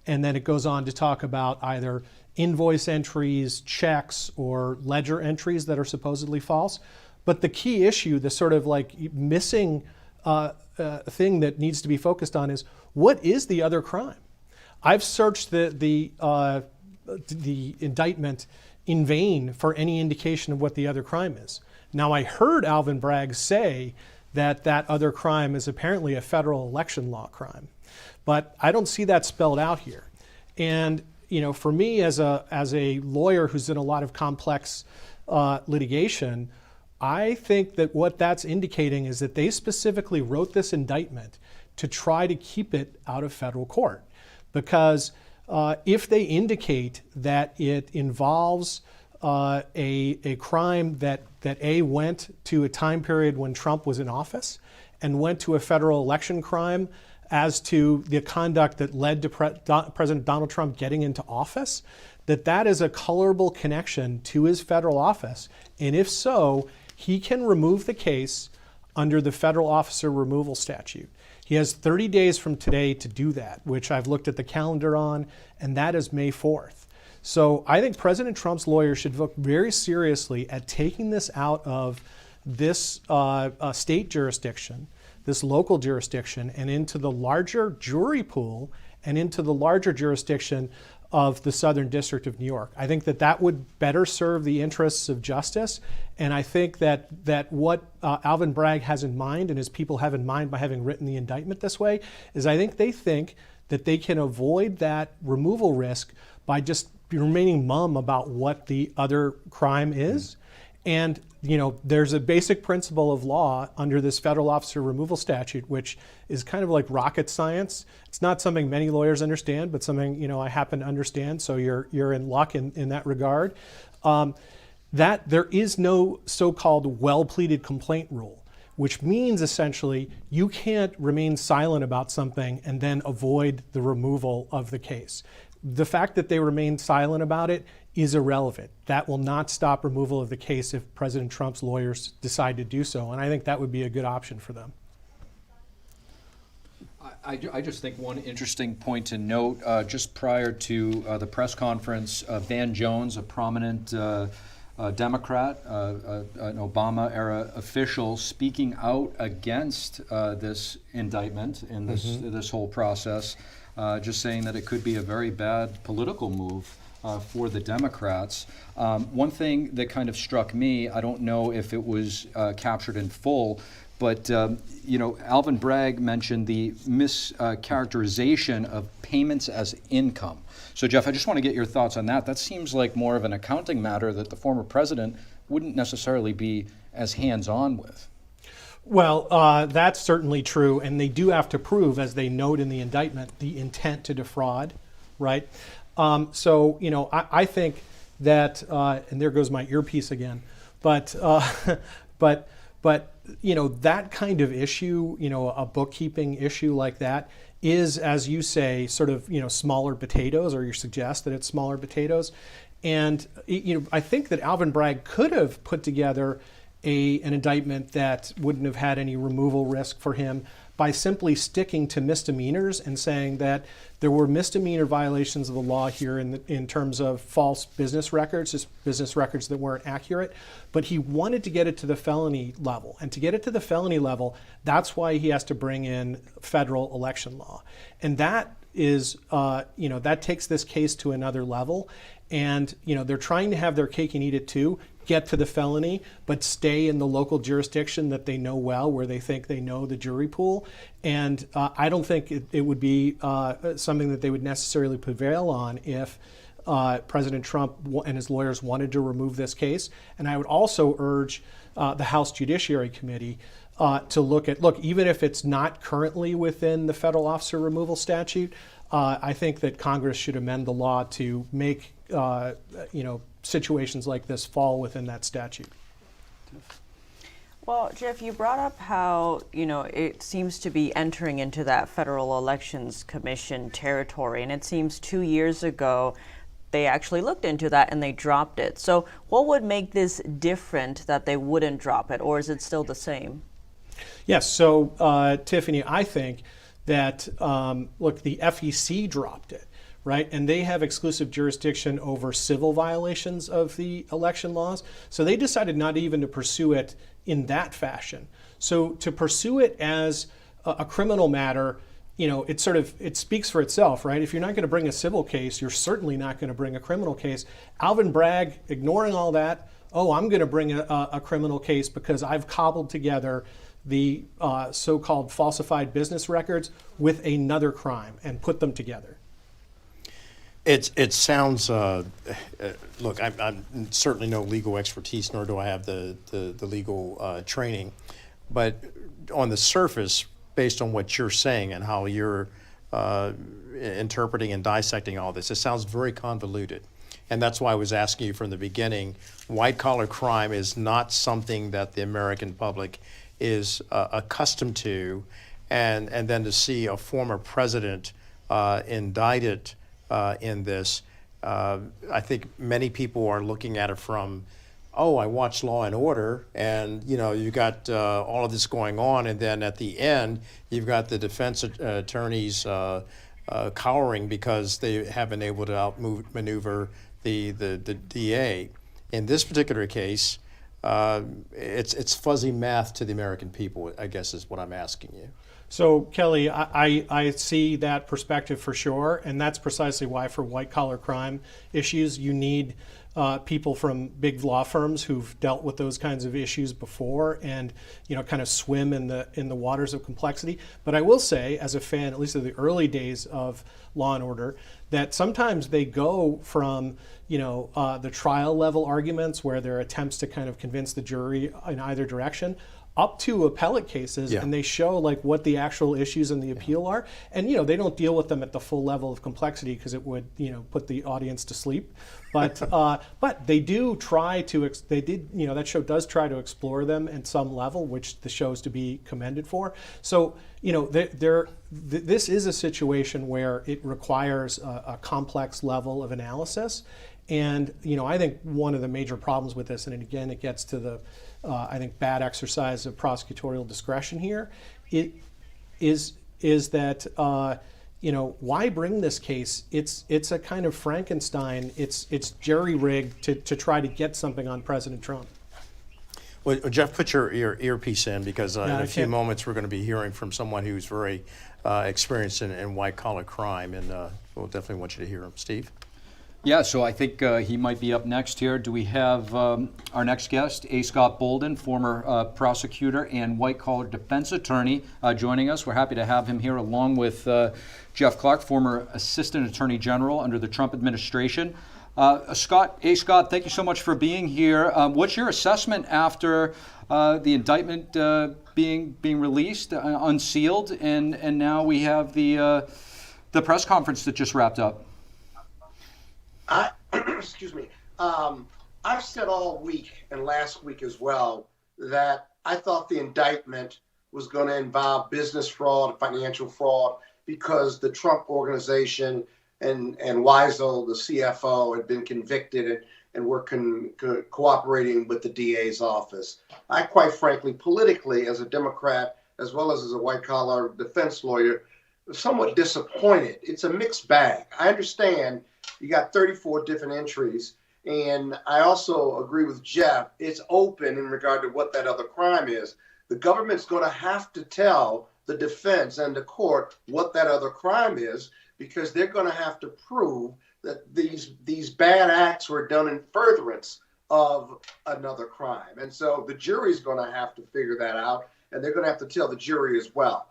And then it goes on to talk about either invoice entries, checks, or ledger entries that are supposedly false. But the key issue, the sort of like missing thing that needs to be focused on is, what is the other crime? I've searched the indictment in vain for any indication of what the other crime is. Now, I heard Alvin Bragg say that other crime is apparently a federal election law crime, but I don't see that spelled out here. And for me as a lawyer who's in a lot of complex litigation, I think that what that's indicating is that they specifically wrote this indictment to try to keep it out of federal court, because if they indicate that it involves a crime that went to a time period when Trump was in office and went to a federal election crime as to the conduct that led to President Donald Trump getting into office, that is a colorable connection to his federal office. And if so, he can remove the case under the federal officer removal statute. He has 30 days from today to do that, which I've looked at the calendar on, and that is May 4th. So I think President Trump's lawyers should look very seriously at taking this out of this state jurisdiction, this local jurisdiction, and into the larger jury pool and into the larger jurisdiction of the Southern District of New York. I think that would better serve the interests of justice. And I think that what Alvin Bragg has in mind and his people have in mind by having written the indictment this way is I think they think that they can avoid that removal risk by just remaining mum about what the other crime is. And there's a basic principle of law under this federal officer removal statute, which is kind of like rocket science. It's not something many lawyers understand, but something I happen to understand. So you're in luck in that regard. That there is no so-called well-pleaded complaint rule, which means essentially you can't remain silent about something and then avoid the removal of the case. The fact that they remain silent about it is irrelevant. That will not stop removal of the case if President Trump's lawyers decide to do so, and I think that would be a good option for them. I just think one interesting point to note, just prior to the press conference, Van Jones, a prominent Democrat, an Obama-era official, speaking out against this indictment and this whole process, just saying that it could be a very bad political move for the Democrats. One thing that kind of struck me, I don't know if it was captured in full, but Alvin Bragg mentioned the mischaracterization of payments as income. So Jeff, I just want to get your thoughts on that. That seems like more of an accounting matter that the former president wouldn't necessarily be as hands-on with. Well, that's certainly true, and they do have to prove, as they note in the indictment, the intent to defraud, right? I think that, and there goes my earpiece again, but that kind of issue, a bookkeeping issue like that, is, as you say, sort of smaller potatoes, or you suggest that it's smaller potatoes, and I think that Alvin Bragg could have put together an indictment that wouldn't have had any removal risk for him by simply sticking to misdemeanors and saying that there were misdemeanor violations of the law here in terms of false business records, just business records that weren't accurate. But he wanted to get it to the felony level. And to get it to the felony level, that's why he has to bring in federal election law. And that is, that takes this case to another level. And, they're trying to have their cake and eat it too, get to the felony, but stay in the local jurisdiction that they know well, where they think they know the jury pool. And I don't think it would be something that they would necessarily prevail on if President Trump and his lawyers wanted to remove this case. And I would also urge the House Judiciary Committee to look, even if it's not currently within the federal officer removal statute, I think that Congress should amend the law to make situations like this fall within that statute. Well, Jeff, you brought up how, it seems to be entering into that Federal Elections Commission territory, and it seems 2 years ago they actually looked into that and they dropped it. So what would make this different that they wouldn't drop it, or is it still the same? Yes, so Tiffany, I think that, the FEC dropped it, right? And they have exclusive jurisdiction over civil violations of the election laws. So they decided not even to pursue it in that fashion. So to pursue it as a criminal matter, it speaks for itself, right? If you're not going to bring a civil case, you're certainly not going to bring a criminal case. Alvin Bragg, ignoring all that, I'm going to bring a criminal case because I've cobbled together the so-called falsified business records with another crime and put them together. It sounds, look, I'm certainly no legal expertise, nor do I have the legal training. But on the surface, based on what you're saying and how you're interpreting and dissecting all this, it sounds very convoluted. And that's why I was asking you from the beginning, white-collar crime is not something that the American public is accustomed to. And then to see a former president indicted in this, I think many people are looking at it from, I watched Law and Order, and you got all of this going on, and then at the end, you've got the defense attorneys cowering because they haven't been able to outmaneuver the DA. In this particular case, it's fuzzy math to the American people, I guess is what I'm asking you. So, Kelly, I see that perspective for sure, and that's precisely why for white-collar crime issues, you need people from big law firms who've dealt with those kinds of issues before and, kind of swim in the waters of complexity. But I will say, as a fan, at least of the early days of Law and Order, that sometimes they go from, the trial level arguments where there are attempts to kind of convince the jury in either direction, up to appellate cases, and they show what the actual issues in the appeal are. And, they don't deal with them at the full level of complexity because it would, put the audience to sleep. But they do try to, that show does try to explore them at some level, which the show is to be commended for. So, this is a situation where it requires a complex level of analysis. And, I think one of the major problems with this, and again, it gets to the, I think, bad exercise of prosecutorial discretion here, is that, why bring this case? It's a kind of Frankenstein. It's jerry-rigged to try to get something on President Trump. Well, Jeff, put your earpiece in because in a few moments we're going to be hearing from someone who's very experienced in white-collar crime, and we'll definitely want you to hear him. Steve? Yeah, so I think he might be up next here. Do we have our next guest, A. Scott Bolden, former prosecutor and white-collar defense attorney, joining us? We're happy to have him here along with Jeff Clark, former assistant attorney general under the Trump administration. Scott, thank you so much for being here. What's your assessment after the indictment being released, unsealed, and now we have the press conference that just wrapped up? Excuse me. I've said all week and last week as well that I thought the indictment was going to involve business fraud, financial fraud, because the Trump organization and Weisel, the CFO, had been convicted and were cooperating with the DA's office. I quite frankly, politically, as a Democrat, as well as a white-collar defense lawyer, somewhat disappointed. It's a mixed bag. I understand you got 34 different entries, and I also agree with Jeff. It's open in regard to what that other crime is. The government's going to have to tell the defense and the court what that other crime is, because they're going to have to prove that these bad acts were done in furtherance of another crime. And so the jury's going to have to figure that out, and they're going to have to tell the jury as well.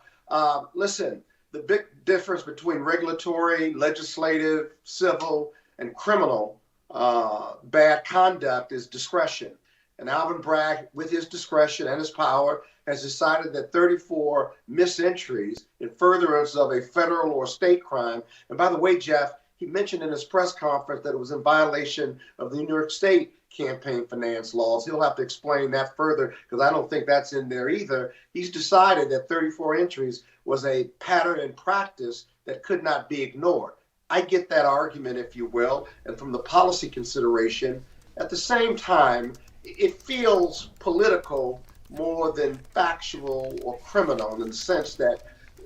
Listen, the big difference between regulatory, legislative, civil, and criminal bad conduct is discretion. And Alvin Bragg, with his discretion and his power, has decided that 34 misentries in furtherance of a federal or state crime. And by the way, Jeff, he mentioned in his press conference that it was in violation of the New York State campaign finance laws. He'll have to explain that further, because I don't think that's in there either. He's decided that 34 entries was a pattern and practice that could not be ignored. I get that argument, if you will, and from the policy consideration. At the same time, it feels political more than factual or criminal, in the sense that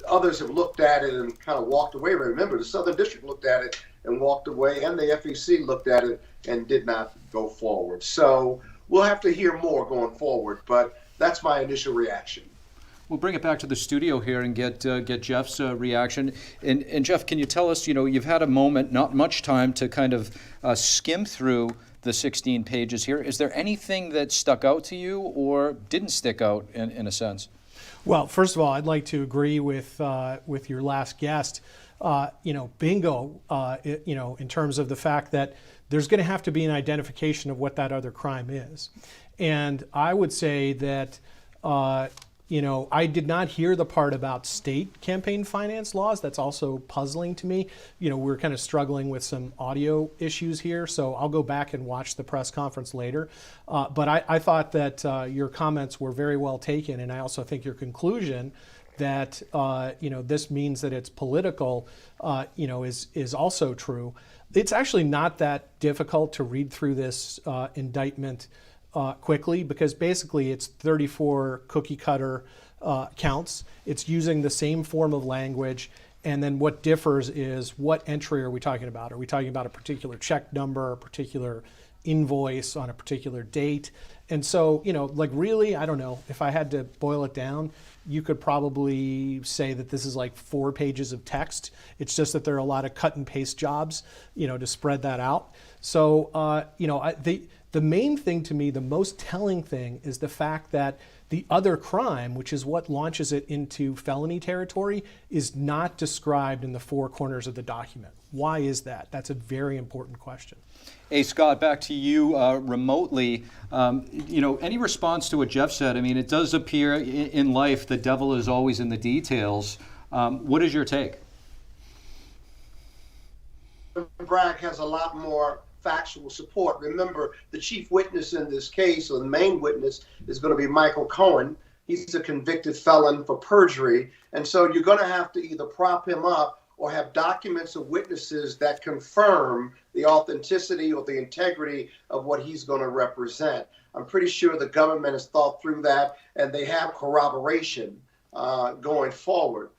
others have looked at it and kind of walked away. Remember, the Southern District looked at it and walked away, and the FEC looked at it and did not go forward. So we'll have to hear more going forward, but that's my initial reaction. We'll bring it back to the studio here and get Jeff's reaction. And Jeff, can you tell us, you've had a moment, not much time, to kind of skim through the 16 pages here. Is there anything that stuck out to you or didn't stick out in a sense? Well, first of all, I'd like to agree with your last guest. Bingo, in terms of the fact that there's going to have to be an identification of what that other crime is. And I would say that, I did not hear the part about state campaign finance laws. That's also puzzling to me. We're kind of struggling with some audio issues here, so I'll go back and watch the press conference later. But I thought that your comments were very well taken, and I also think your conclusion that this means that it's political, is also true. It's actually not that difficult to read through this indictment quickly, because basically it's 34 cookie cutter counts. It's using the same form of language, and then what differs is what entry are we talking about? Are we talking about a particular check number, a particular invoice on a particular date? And so, really, I don't know, if I had to boil it down, you could probably say that this is like 4 pages of text. It's just that there are a lot of cut and paste jobs, to spread that out. So, the main thing to me, the most telling thing, is the fact that the other crime, which is what launches it into felony territory, is not described in the 4 corners of the document. Why is that? That's a very important question. Hey, Scott, back to you remotely. Any response to what Jeff said? I mean, it does appear in life the devil is always in the details. What is your take? Bragg has a lot more factual support. Remember, the chief witness in this case, or the main witness, is going to be Michael Cohen. He's a convicted felon for perjury. And so you're going to have to either prop him up or have documents of witnesses that confirm the authenticity or the integrity of what he's going to represent. I'm pretty sure the government has thought through that, and they have corroboration going forward.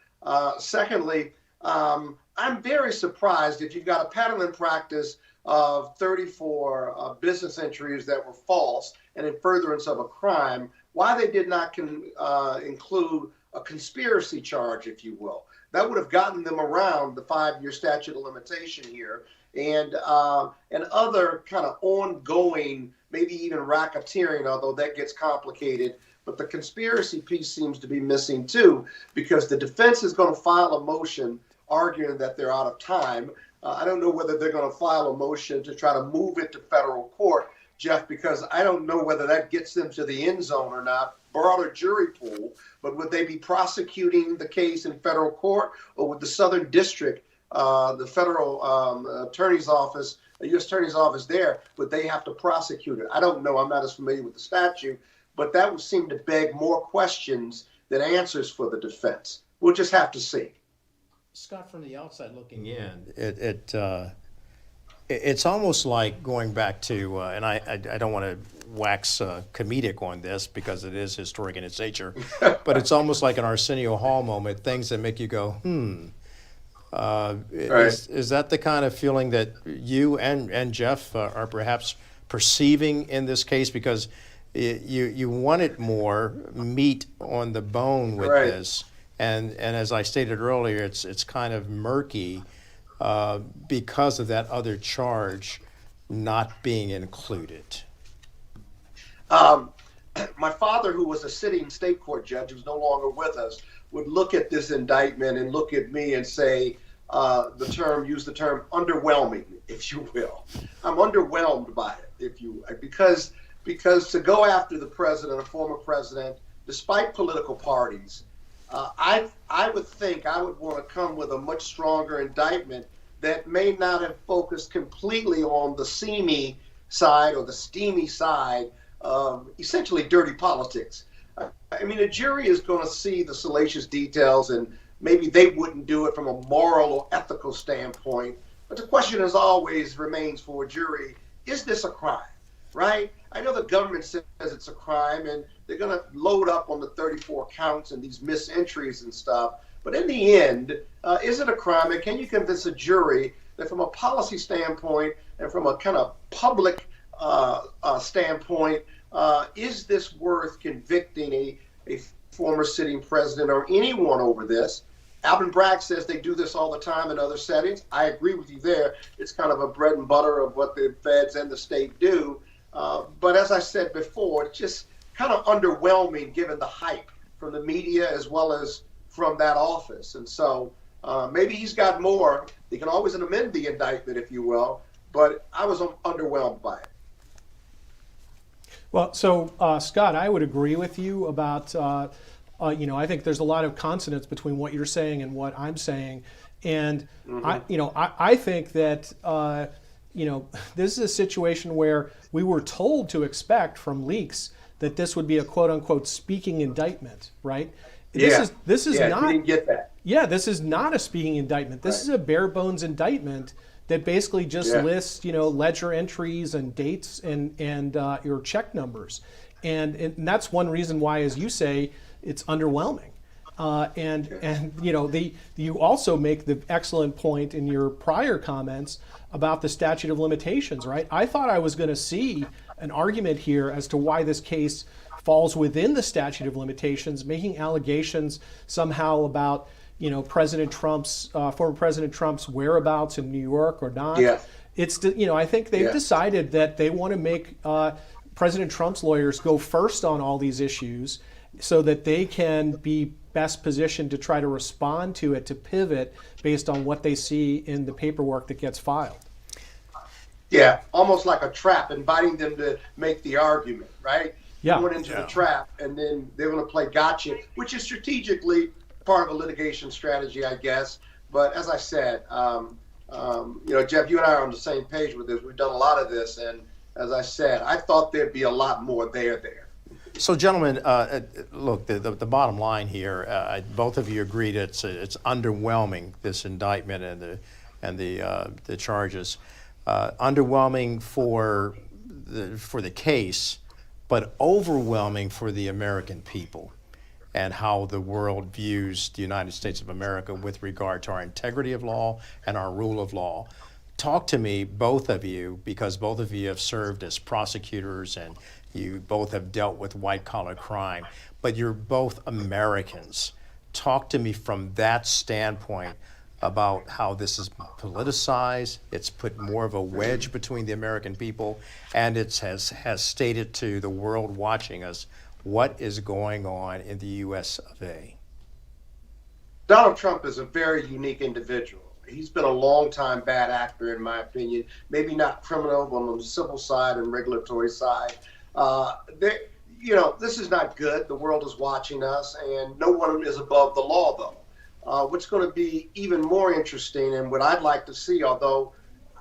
Secondly, I'm very surprised if you've got a pattern and practice of 34 business entries that were false and in furtherance of a crime, why they did not include a conspiracy charge, if you will. That would have gotten them around the 5-year statute of limitation here, and other kind of ongoing, maybe even racketeering, although that gets complicated. But the conspiracy piece seems to be missing too, because the defense is going to file a motion arguing that they're out of time. I don't know whether they're going to file a motion to try to move it to federal court, Jeff, because I don't know whether that gets them to the end zone or not, broader jury pool. But would they be prosecuting the case in federal court, or would the Southern District, the federal attorney's office, the U.S. attorney's office there, would they have to prosecute it? I don't know. I'm not as familiar with the statute, but that would seem to beg more questions than answers for the defense. We'll just have to see. Scott, from the outside looking in, It's almost like going back to, and I don't want to wax comedic on this because it is historic in its nature, but it's almost like an Arsenio Hall moment, things that make you go, Is that the kind of feeling that you and Jeff are perhaps perceiving in this case? Because you wanted more meat on the bone with this, and as I stated earlier, it's kind of murky because of that other charge not being included. My father, who was a sitting state court judge, who's no longer with us, would look at this indictment and look at me and say, use the term underwhelming, if you will. I'm underwhelmed by it, because to go after the president, a former president, despite political parties, I would think I would want to come with a much stronger indictment that may not have focused completely on the seamy side or the steamy side of essentially dirty politics. I mean, a jury is going to see the salacious details, and maybe they wouldn't do it from a moral or ethical standpoint. But the question as always remains for a jury, is this a crime, right? I know the government says it's a crime, and they're going to load up on the 34 counts and these misentries and stuff. But in the end, is it a crime? And can you convince a jury that from a policy standpoint and from a kind of public standpoint, is this worth convicting a former sitting president or anyone over this? Alvin Bragg says they do this all the time in other settings. I agree with you there. It's kind of a bread and butter of what the feds and the state do. But as I said before, it's just kind of underwhelming given the hype from the media as well as from that office. And so maybe he's got more. He can always amend the indictment, if you will. But I was underwhelmed by it. Well, so Scott, I would agree with you about, I think there's a lot of consonance between what you're saying and what I'm saying. And I think that, this is a situation where we were told to expect from leaks that this would be a quote unquote speaking indictment, right? This is not, we didn't get that. Yeah, this is not a speaking indictment. This is a bare bones indictment that basically just lists, ledger entries and dates and your check numbers. And that's one reason why, as you say, it's underwhelming. You also make the excellent point in your prior comments about the statute of limitations, right? I thought I was going to see an argument here as to why this case falls within the statute of limitations, making allegations somehow about President Trump's former President Trump's whereabouts in New York or not. Yeah. It's I think they've decided that they want to make President Trump's lawyers go first on all these issues so that they can be best positioned to try to respond to it, to pivot based on what they see in the paperwork that gets filed. Yeah, almost like a trap, inviting them to make the argument, right? Yeah. Going into the trap, and then they're going to play gotcha, which is strategically part of a litigation strategy, I guess. But as I said, Jeff, you and I are on the same page with this. We've done a lot of this, and as I said, I thought there'd be a lot more there. So, gentlemen, look, the bottom line here, both of you agreed it's underwhelming, this indictment and the charges. Underwhelming for the case, but overwhelming for the American people and how the world views the United States of America with regard to our integrity of law and our rule of law. Talk to me, both of you, because both of you have served as prosecutors and you both have dealt with white-collar crime, but you're both Americans. Talk to me from that standpoint about how this is politicized, it's put more of a wedge between the American people, and it has stated to the world watching us what is going on in the US of A. Donald Trump is a very unique individual. He's been a long-time bad actor, in my opinion. Maybe not criminal, but on the civil side and regulatory side. This is not good. The world is watching us, and no one is above the law, though. What's going to be even more interesting, and what I'd like to see, although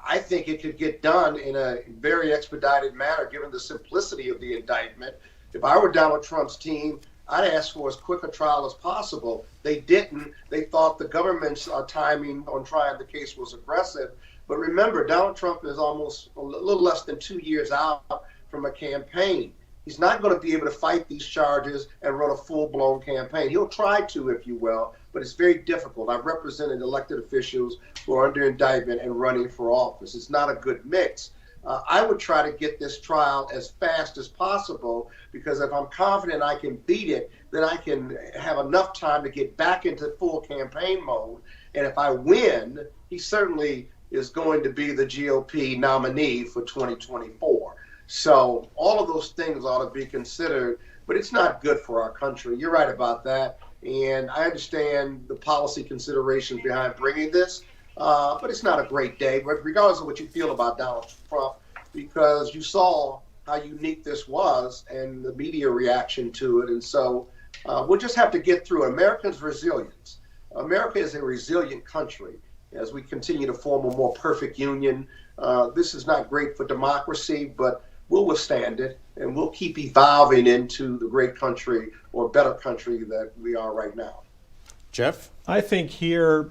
I think it could get done in a very expedited manner, given the simplicity of the indictment. If I were Donald Trump's team, I'd ask for as quick a trial as possible. They didn't. They thought the government's timing on trying the case was aggressive. But remember, Donald Trump is almost a little less than 2 years out from a campaign. He's not going to be able to fight these charges and run a full-blown campaign. He'll try to, if you will, but it's very difficult. I've represented elected officials who are under indictment and running for office. It's not a good mix. I would try to get this trial as fast as possible, because if I'm confident I can beat it, then I can have enough time to get back into full campaign mode. And if I win, he certainly is going to be the GOP nominee for 2024. So all of those things ought to be considered, but it's not good for our country. You're right about that. And I understand the policy considerations behind bringing this, but it's not a great day, regardless of what you feel about Donald Trump, because you saw how unique this was and the media reaction to it. And so we'll just have to get through it. Americans' resilience. America is a resilient country as we continue to form a more perfect union. This is not great for democracy, but we'll withstand it, and we'll keep evolving into the great country or better country that we are right now. Jeff? I think here,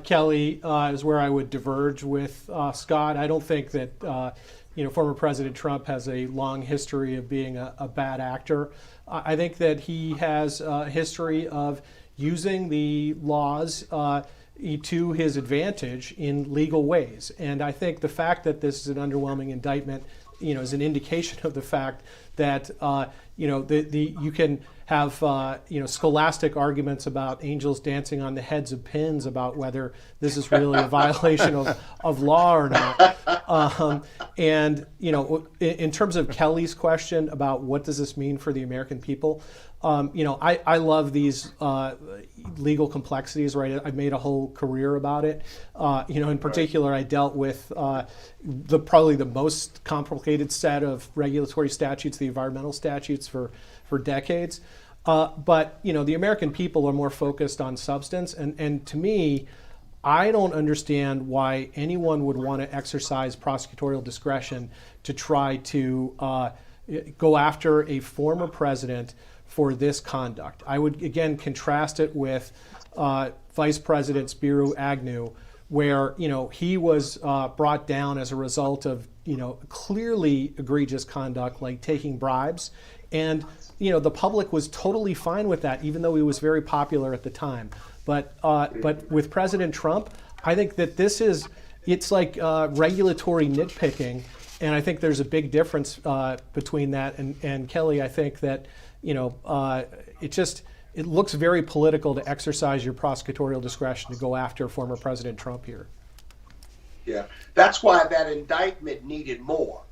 Kelly, is where I would diverge with Scott. I don't think that former President Trump has a long history of being a bad actor. I think that he has a history of using the laws to his advantage in legal ways. And I think the fact that this is an underwhelming indictment, is an indication of the fact that you can have scholastic arguments about angels dancing on the heads of pins about whether this is really a violation of law or not. And in terms of Kelly's question about what does this mean for the American people, I love these legal complexities, right? I've made a whole career about it. In particular, I dealt with probably the most complicated set of regulatory statutes, the environmental statutes, for decades. But the American people are more focused on substance, and to me, I don't understand why anyone would want to exercise prosecutorial discretion to try to go after a former president for this conduct. I would again contrast it with Vice President Spiro Agnew, where he was brought down as a result of clearly egregious conduct like taking bribes, and the public was totally fine with that, even though he was very popular at the time. But with President Trump, I think that it's like regulatory nitpicking, and I think there's a big difference between that and Kelly. I think that it looks very political to exercise your prosecutorial discretion to go after former President Trump here. Yeah, that's why that indictment needed more.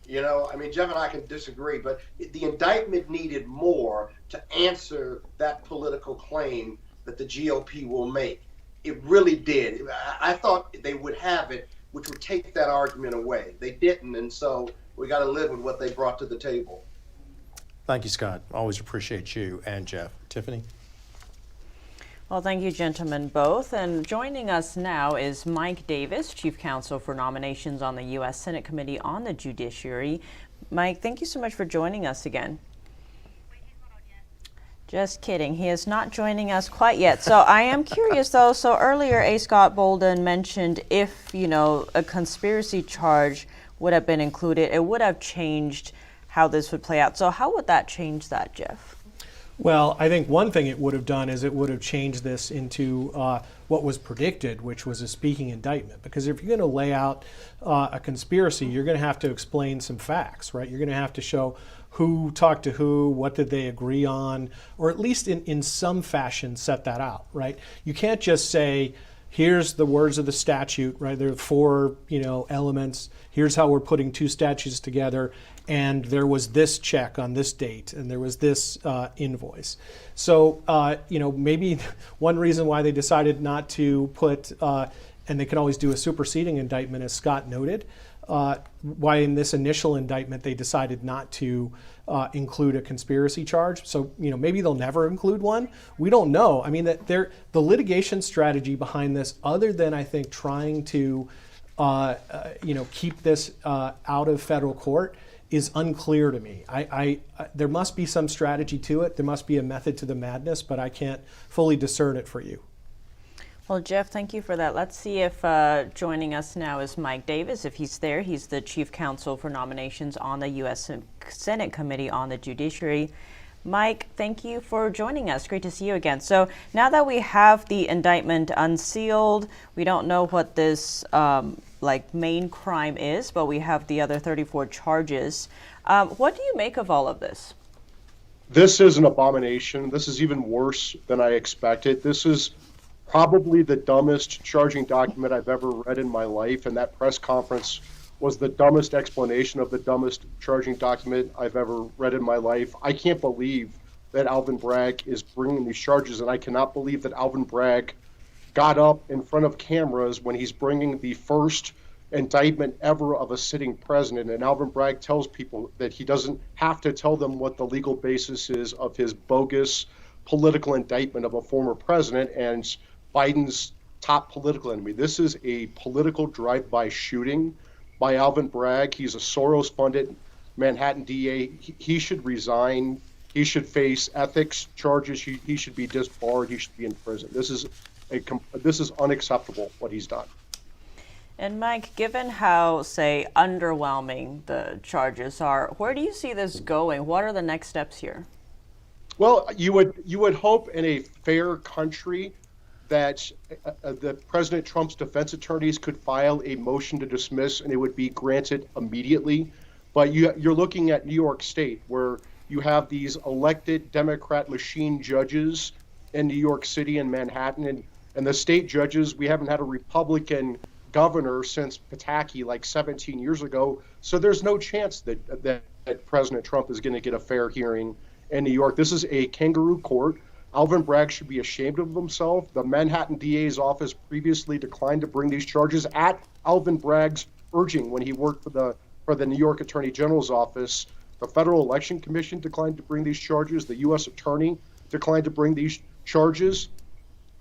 Jeff and I can disagree, but the indictment needed more to answer that political claim that the GOP will make. It really did. I thought they would have it, which would take that argument away. They didn't, and so we got to live with what they brought to the table. Thank you, Scott. Always appreciate you and Jeff. Tiffany? Well, thank you, gentlemen, both. And joining us now is Mike Davis, Chief Counsel for Nominations on the U.S. Senate Committee on the Judiciary. Mike, thank you so much for joining us again. Just kidding. He is not joining us quite yet. So I am curious, though. So earlier, A. Scott Bolden mentioned if, a conspiracy charge would have been included, it would have changed how this would play out. So how would that change that, Jeff? Well, I think one thing it would have done is it would have changed this into what was predicted, which was a speaking indictment. Because if you're going to lay out a conspiracy, you're going to have to explain some facts, right? You're going to have to show who talked to who, what did they agree on, or at least in some fashion set that out, right? You can't just say, here's the words of the statute, right? There are 4, elements. Here's how we're putting 2 statutes together, and there was this check on this date, and there was this invoice. So, maybe one reason why they decided not to put, and they can always do a superseding indictment, as Scott noted, why in this initial indictment they decided not to include a conspiracy charge. So, maybe they'll never include one. We don't know. I mean, the litigation strategy behind this, other than I think trying to, keep this out of federal court, is unclear to me. There must be some strategy to it. There must be a method to the madness, but I can't fully discern it for you. Well, Jeff, thank you for that. Let's see if joining us now is Mike Davis. If he's there, he's the chief counsel for nominations on the U.S. Senate Committee on the Judiciary. Mike, thank you for joining us. Great to see you again. So now that we have the indictment unsealed, we don't know what this main crime is, but we have the other 34 charges. What do you make of all of this? This is an abomination. This is even worse than I expected. This is probably the dumbest charging document I've ever read in my life, and that press conference was the dumbest explanation of the dumbest charging document I've ever read in my life. I can't believe that Alvin Bragg is bringing these charges, and I cannot believe that Alvin Bragg got up in front of cameras when he's bringing the first indictment ever of a sitting president. And Alvin Bragg tells people that he doesn't have to tell them what the legal basis is of his bogus political indictment of a former president and Biden's top political enemy. This is a political drive-by shooting by Alvin Bragg. He's a Soros-funded Manhattan DA. He should resign. He should face ethics charges. He should be disbarred. He should be in prison. This is unacceptable what he's done. And Mike, given how, say, underwhelming the charges are, where do you see this going? What are the next steps here? Well, you would hope in a fair country that the President Trump's defense attorneys could file a motion to dismiss and it would be granted immediately. But you're looking at New York State, where you have these elected Democrat machine judges in New York City and Manhattan, and the state judges, we haven't had a Republican governor since Pataki like 17 years ago. So there's no chance that President Trump is going to get a fair hearing in New York. This is a kangaroo court. Alvin Bragg should be ashamed of himself. The Manhattan DA's office previously declined to bring these charges at Alvin Bragg's urging when he worked for the New York Attorney General's office. The Federal Election Commission declined to bring these charges. The U.S. Attorney declined to bring these charges.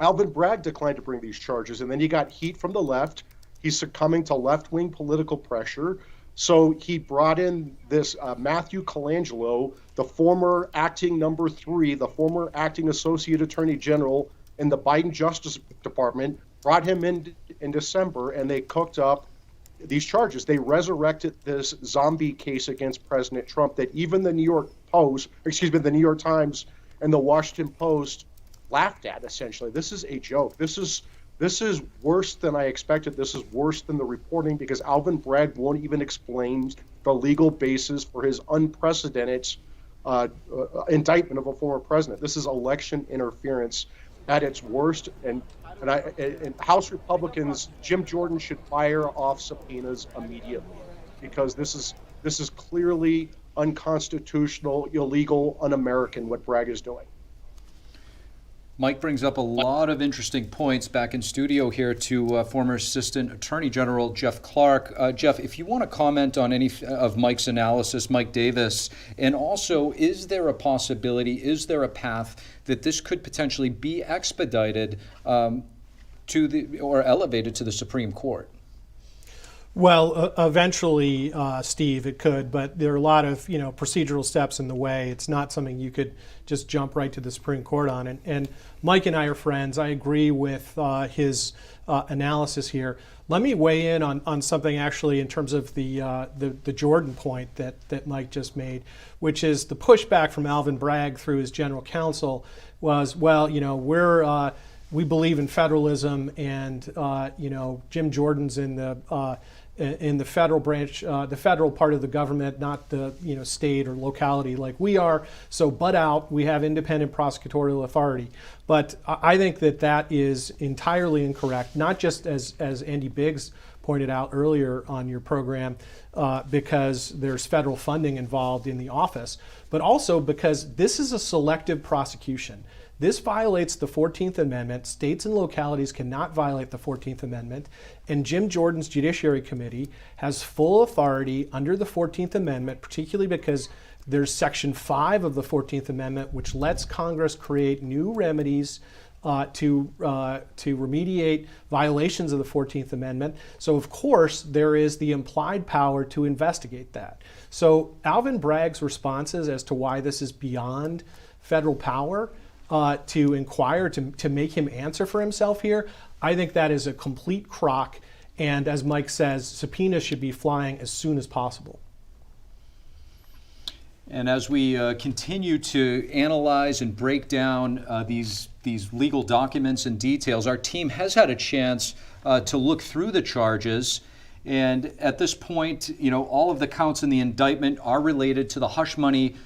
Alvin Bragg declined to bring these charges, and then he got heat from the left. He's succumbing to left-wing political pressure. So he brought in this Matthew Colangelo, the former acting number 3, the former acting associate attorney general in the Biden Justice Department, brought him in December, and they cooked up these charges. They resurrected this zombie case against President Trump that even the New York Times and the Washington Post laughed at, essentially. This is a joke. This is worse than I expected. This is worse than the reporting, because Alvin Bragg won't even explain the legal basis for his unprecedented indictment of a former president. This is election interference at its worst. And House Republicans, Jim Jordan should fire off subpoenas immediately, because this is clearly unconstitutional, illegal, un-American what Bragg is doing. Mike brings up a lot of interesting points back in studio here to former Assistant Attorney General Jeff Clark. Jeff, if you want to comment on any of Mike's analysis, Mike Davis, and also, is there a possibility, is there a path that this could potentially be expedited or elevated to the Supreme Court? Well, eventually, Steve, it could, but there are a lot of procedural steps in the way. It's not something you could just jump right to the Supreme Court on. And Mike and I are friends. I agree with his analysis here. Let me weigh in on something actually in terms of the Jordan point that Mike just made, which is the pushback from Alvin Bragg through his general counsel was, well, we believe in federalism, and Jim Jordan's in the federal branch, the federal part of the government, not the state or locality like we are. So butt out. We have independent prosecutorial authority. But I think that is entirely incorrect. Not just as Andy Biggs pointed out earlier on your program, because there's federal funding involved in the office, but also because this is a selective prosecution. This violates the 14th Amendment. States and localities cannot violate the 14th Amendment. And Jim Jordan's Judiciary Committee has full authority under the 14th Amendment, particularly because there's Section 5 of the 14th Amendment, which lets Congress create new remedies to remediate violations of the 14th Amendment. So of course there is the implied power to investigate that. So Alvin Bragg's responses as to why this is beyond federal power to inquire, to make him answer for himself here, I think that is a complete crock. And as Mike says, subpoenas should be flying as soon as possible. And as we continue to analyze and break down these legal documents and details, our team has had a chance to look through the charges. And at this point, all of the counts in the indictment are related to the hush money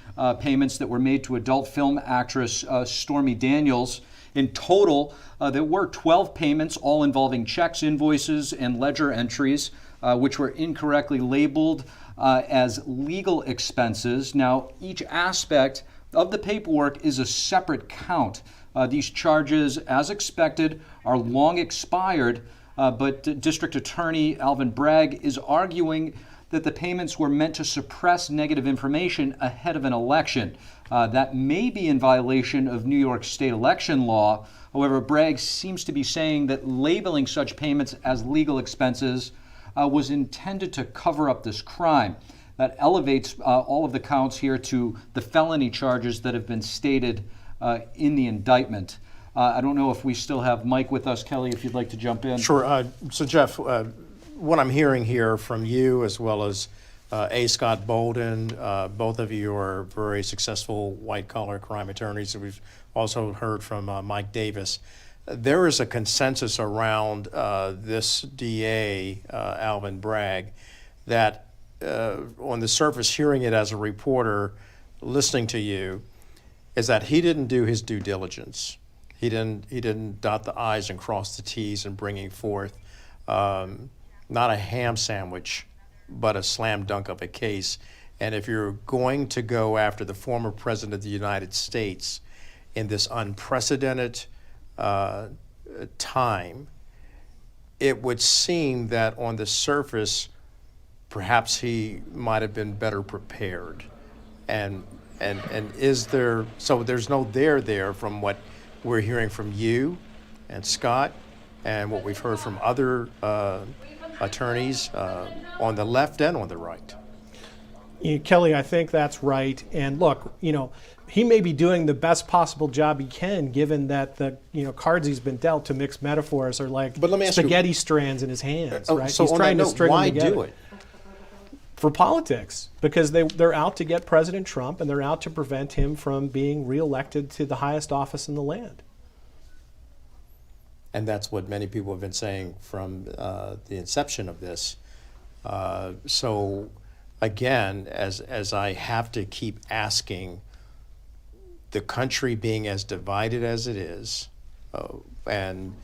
payments that were made to adult film actress Stormy Daniels. In total, there were 12 payments, all involving checks, invoices, and ledger entries, which were incorrectly labeled as legal expenses. Now, each aspect of the paperwork is a separate count. These charges, as expected, are long expired, but District Attorney Alvin Bragg is arguing that the payments were meant to suppress negative information ahead of an election. That may be in violation of New York state election law. However, Bragg seems to be saying that labeling such payments as legal expenses was intended to cover up this crime. That elevates all of the counts here to the felony charges that have been stated in the indictment. I don't know if we still have Mike with us. Kelly, if you'd like to jump in. Sure. So Jeff, what I'm hearing here from you as well as A. Scott Bolden, both of you are very successful white-collar crime attorneys. We've also heard from Mike Davis. There is a consensus around this DA, Alvin Bragg, that on the surface, hearing it as a reporter, listening to you, is that he didn't do his due diligence. He didn't dot the I's and cross the T's in bringing forth not a ham sandwich, but a slam dunk of a case. And if you're going to go after the former president of the United States in this unprecedented time, it would seem that on the surface, perhaps he might have been better prepared. And is there, so there's no there from what we're hearing from you and Scott and what we've heard from other attorneys on the left and on the right. Kelly, I think that's right. And look, he may be doing the best possible job he can, given that the cards he's been dealt, to mix metaphors, are like spaghetti strands in his hands. Right? So he's trying to string them together. Why do it? For politics, because they're out to get President Trump, and they're out to prevent him from being reelected to the highest office in the land. And that's what many people have been saying from the inception of this. So again, as I have to keep asking, the country being as divided as it is, and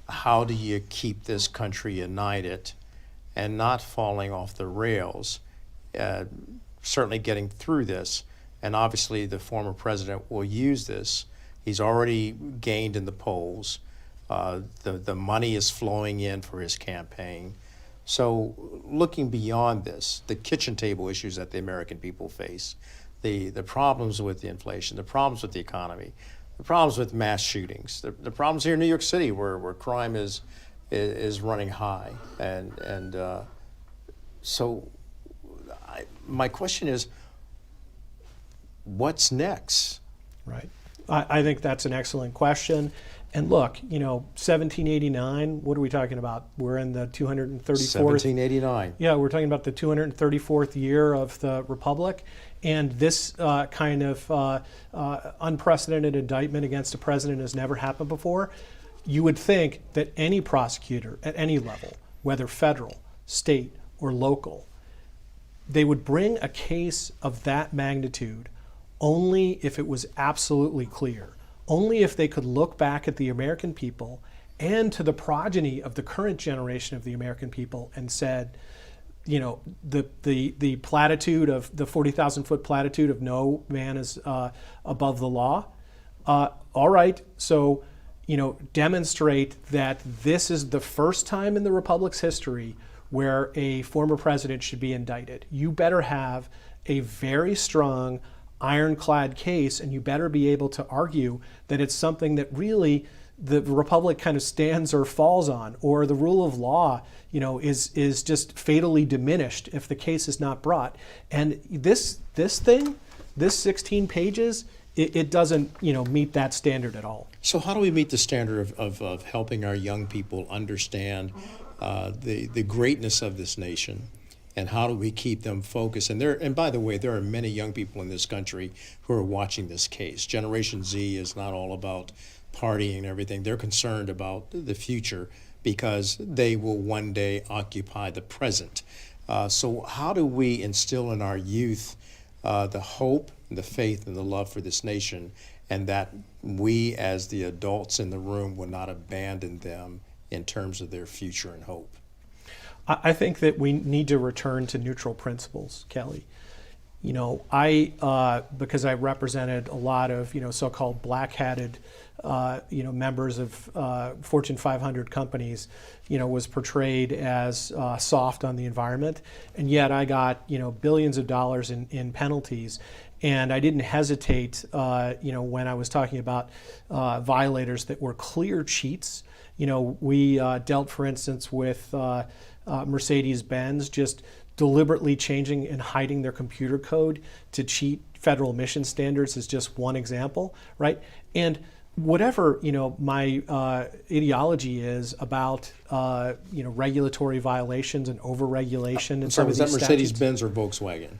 how do you keep this country united and not falling off the rails, certainly getting through this. And obviously the former president will use this. He's already gained in the polls. The money is flowing in for his campaign. So looking beyond this, the kitchen table issues that the American people face, the problems with the inflation, the problems with the economy, the problems with mass shootings, the problems here in New York City where crime is running high. And so my question is, what's next? Right. I think that's an excellent question. And look, 1789, what are we talking about? We're in the 234th. 1789. Yeah, we're talking about the 234th year of the Republic. And this kind of unprecedented indictment against a president has never happened before. You would think that any prosecutor at any level, whether federal, state, or local, they would bring a case of that magnitude only if it was absolutely clear, only if they could look back at the American people and to the progeny of the current generation of the American people and said, the platitude of the 40,000-foot platitude of no man is above the law. All right, so demonstrate that this is the first time in the Republic's history where a former president should be indicted. You better have a very strong, ironclad case, and you better be able to argue that it's something that really the republic kind of stands or falls on, or the rule of law, is just fatally diminished if the case is not brought. And this 16 pages, it doesn't meet that standard at all. So how do we meet the standard of helping our young people understand the greatness of this nation, and how do we keep them focused? And by the way, there are many young people in this country who are watching this case. Generation Z is not all about partying and everything. They're concerned about the future because they will one day occupy the present. So how do we instill in our youth the hope, the faith, and the love for this nation, and that we as the adults in the room will not abandon them in terms of their future and hope? I think that we need to return to neutral principles, Kelly. Because I represented a lot of so-called black-hatted members of Fortune 500 companies, was portrayed as soft on the environment, and yet I got billions of dollars in penalties, and I didn't hesitate when I was talking about violators that were clear cheats. We dealt, for instance, with Mercedes-Benz just deliberately changing and hiding their computer code to cheat federal emission standards is just one example, right? And whatever my ideology is about regulatory violations and overregulation and some of Was that these Mercedes-Benz or Volkswagen?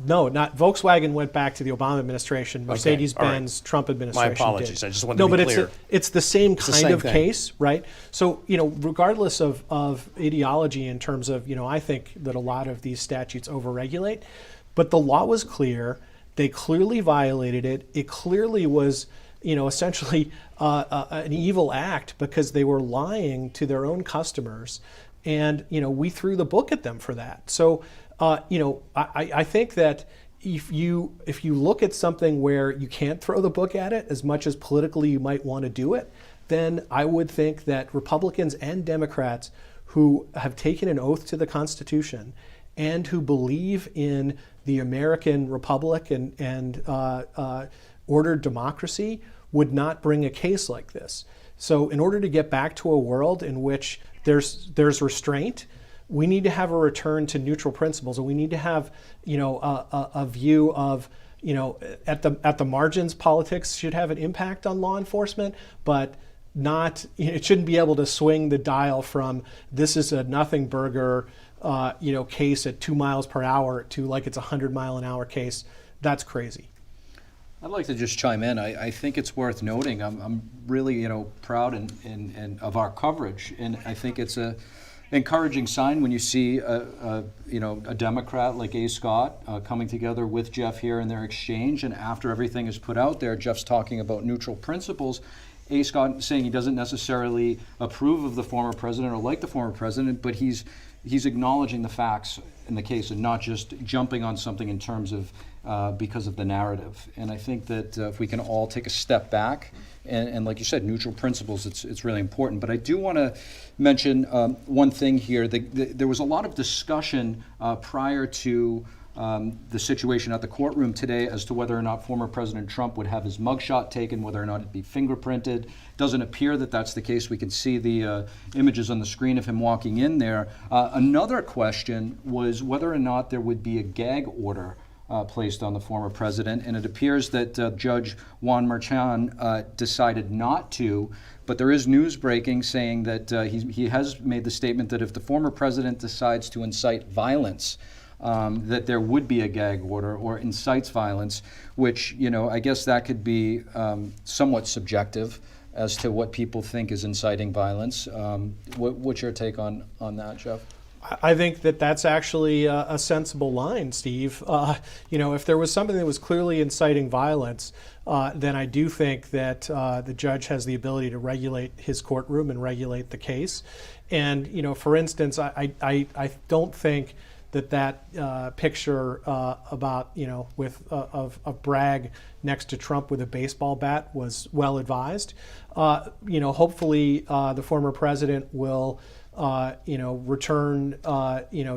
No, not Volkswagen. Went back to the Obama administration. Mercedes-Benz, Trump administration. My apologies. Did. I just wanted to be clear. It's the same kind same of thing. case, right? So regardless of ideology, in terms of I think that a lot of these statutes overregulate, but the law was clear. They clearly violated it. It clearly was essentially an evil act because they were lying to their own customers, and we threw the book at them for that. So. I think that if you look at something where you can't throw the book at it as much as politically you might want to do it, then I would think that Republicans and Democrats who have taken an oath to the Constitution and who believe in the American Republic and ordered democracy would not bring a case like this. So in order to get back to a world in which there's restraint, we need to have a return to neutral principles, and we need to have, a view of, at the margins, politics should have an impact on law enforcement, but not. It shouldn't be able to swing the dial from this is a nothing burger, case at 2 miles per hour to like it's a 100-mile-an-hour case. That's crazy. I'd like to just chime in. I think it's worth noting. I'm really proud and of our coverage, and I think it's a encouraging sign when you see a Democrat like A. Scott coming together with Jeff here in their exchange, and after everything is put out there, Jeff's talking about neutral principles. A. Scott saying he doesn't necessarily approve of the former president or like the former president, but he's acknowledging the facts in the case and not just jumping on something in terms of because of the narrative. And I think that if we can all take a step back and like you said, neutral principles, it's really important. But I do want to mention one thing here. There was a lot of discussion prior to the situation at the courtroom today as to whether or not former President Trump would have his mugshot taken, whether or not it'd be fingerprinted. Doesn't appear that that's the case. We can see the images on the screen of him walking in there. Another question was whether or not there would be a gag order placed on the former president, and it appears that Judge Juan Merchan decided not to, but there is news breaking saying that he has made the statement that if the former president decides to incite violence, that there would be a gag order or incites violence, which, I guess that could be somewhat subjective as to what people think is inciting violence. What's your take on that, Jeff? I think that that's actually a sensible line, Steve. If there was something that was clearly inciting violence, then I do think that the judge has the ability to regulate his courtroom and regulate the case. And, for instance, I don't think that picture about, of Bragg next to Trump with a baseball bat was well advised. Hopefully the former president will return,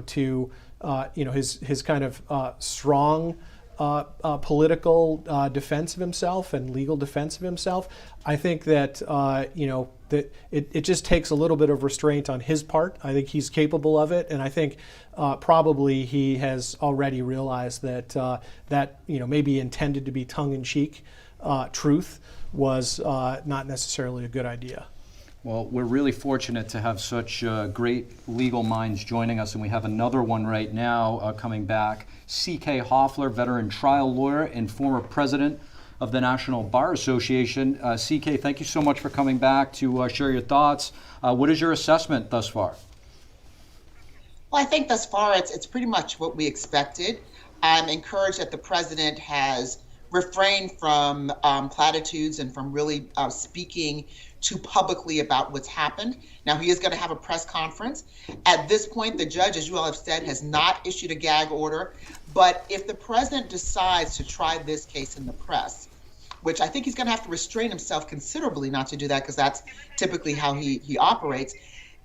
to his kind of strong political defense of himself and legal defense of himself. I think that that it just takes a little bit of restraint on his part. I think he's capable of it, and I think probably he has already realized that that maybe intended to be tongue-in-cheek truth was not necessarily a good idea. Well, we're really fortunate to have such great legal minds joining us, and we have another one right now coming back. C.K. Hoffler, veteran trial lawyer and former president of the National Bar Association. C.K., thank you so much for coming back to share your thoughts. What is your assessment thus far? Well, I think thus far it's pretty much what we expected. I'm encouraged that the president has refrained from platitudes and from really speaking too publicly about what's happened. Now, he is going to have a press conference. At this point, the judge, as you all have said, has not issued a gag order. But if the president decides to try this case in the press, which I think he's going to have to restrain himself considerably not to do that, because that's typically how he operates.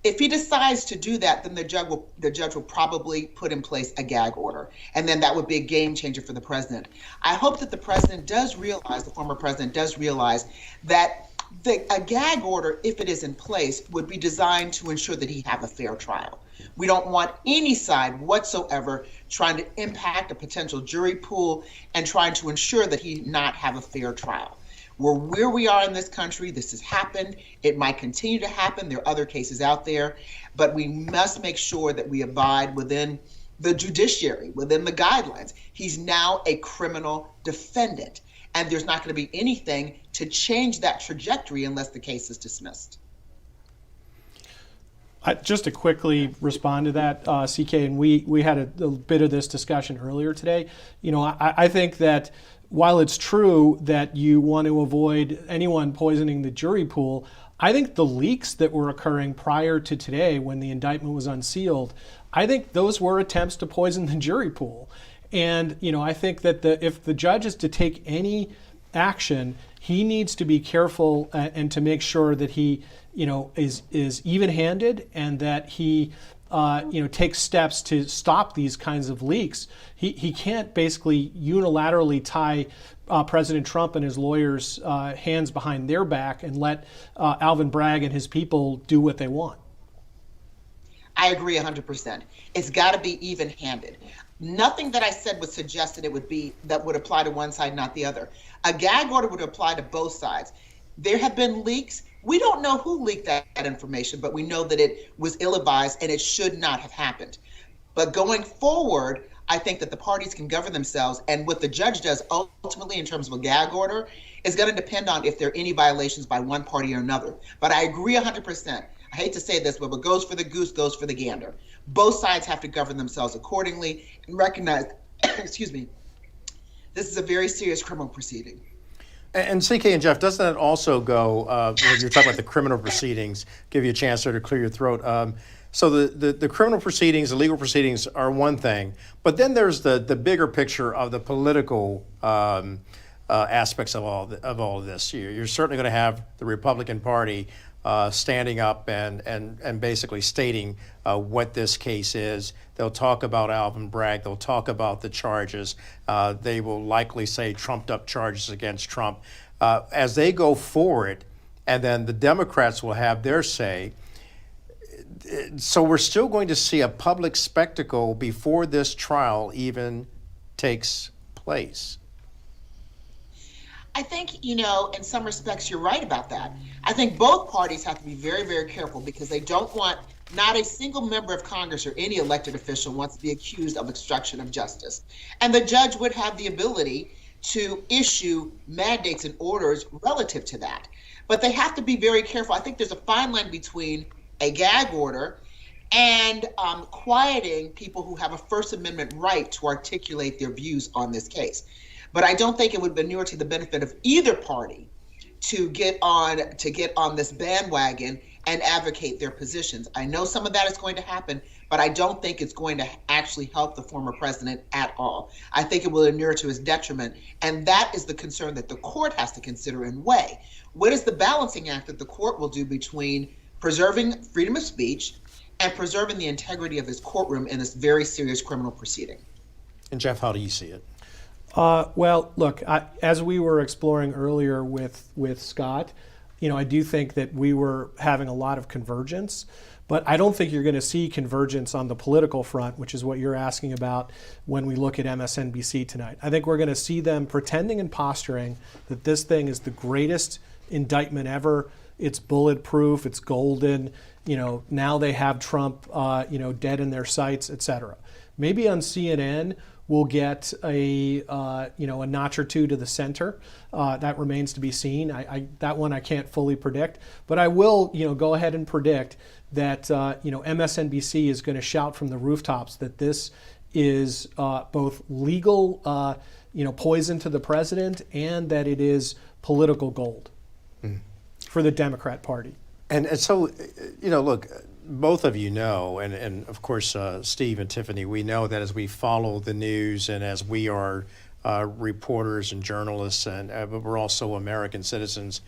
If he decides to do that, then the judge will probably put in place a gag order. And then that would be a game changer for the president. I hope that the president does realize, the former president does realize, that a gag order, if it is in place, would be designed to ensure that he have a fair trial. We don't want any side whatsoever trying to impact a potential jury pool and trying to ensure that he not have a fair trial. We're where we are in this country. This has happened. It might continue to happen. There are other cases out there, but we must make sure that we abide within the judiciary, within the guidelines. He's now a criminal defendant, and there's not going to be anything to change that trajectory unless the case is dismissed. Just to quickly respond to that, CK, and we had a bit of this discussion earlier today. I think that while it's true that you want to avoid anyone poisoning the jury pool, I think the leaks that were occurring prior to today when the indictment was unsealed, I think those were attempts to poison the jury pool. And I think that if the judge is to take any action, he needs to be careful and to make sure that he is even-handed and that he takes steps to stop these kinds of leaks. He can't basically unilaterally tie President Trump and his lawyers' hands behind their back and let Alvin Bragg and his people do what they want. I agree 100%. It's got to be even-handed. Nothing that I said would suggest that that would apply to one side, not the other. A gag order would apply to both sides. There have been leaks. We don't know who leaked that information, but we know that it was ill-advised and it should not have happened. But going forward, I think that the parties can govern themselves, and what the judge does ultimately in terms of a gag order is going to depend on if there are any violations by one party or another. But I agree 100%. I hate to say this, but what goes for the goose goes for the gander. Both sides have to govern themselves accordingly and recognize, excuse me, this is a very serious criminal proceeding. And CK and Jeff, doesn't that also go, when you're talking about the criminal proceedings, give you a chance there to clear your throat. So the criminal proceedings, the legal proceedings are one thing, but then there's the bigger picture of the political aspects of all of this. You're certainly going to have the Republican Party standing up and basically stating what this case is. They'll talk about Alvin Bragg. They'll talk about the charges. They will likely say trumped up charges against Trump. As they go forward, and then the Democrats will have their say. So we're still going to see a public spectacle before this trial even takes place. I think, in some respects, you're right about that. I think both parties have to be very, very careful because they don't want, not a single member of Congress or any elected official wants to be accused of obstruction of justice. And the judge would have the ability to issue mandates and orders relative to that. But they have to be very careful. I think there's a fine line between a gag order and quieting people who have a First Amendment right to articulate their views on this case. But I don't think it would inure to the benefit of either party to get on this bandwagon and advocate their positions. I know some of that is going to happen, but I don't think it's going to actually help the former president at all. I think it will inure to his detriment, and that is the concern that the court has to consider and weigh. What is the balancing act that the court will do between preserving freedom of speech and preserving the integrity of his courtroom in this very serious criminal proceeding? And Jeff, how do you see it? Well, look, as we were exploring earlier with Scott, I do think that we were having a lot of convergence, but I don't think you're going to see convergence on the political front, which is what you're asking about when we look at MSNBC tonight. I think we're going to see them pretending and posturing that this thing is the greatest indictment ever. It's bulletproof, it's golden. Now they have Trump, dead in their sights, et cetera. Maybe on CNN, we'll get a notch or two to the center. That remains to be seen. That one I can't fully predict, but I will, go ahead and predict that, MSNBC is going to shout from the rooftops that this is both legal, poison to the president, and that it is political gold for the Democrat Party. And so, look, both of you know, and of course, Steve and Tiffany, we know that as we follow the news and as we are reporters and journalists, but we're also American citizens,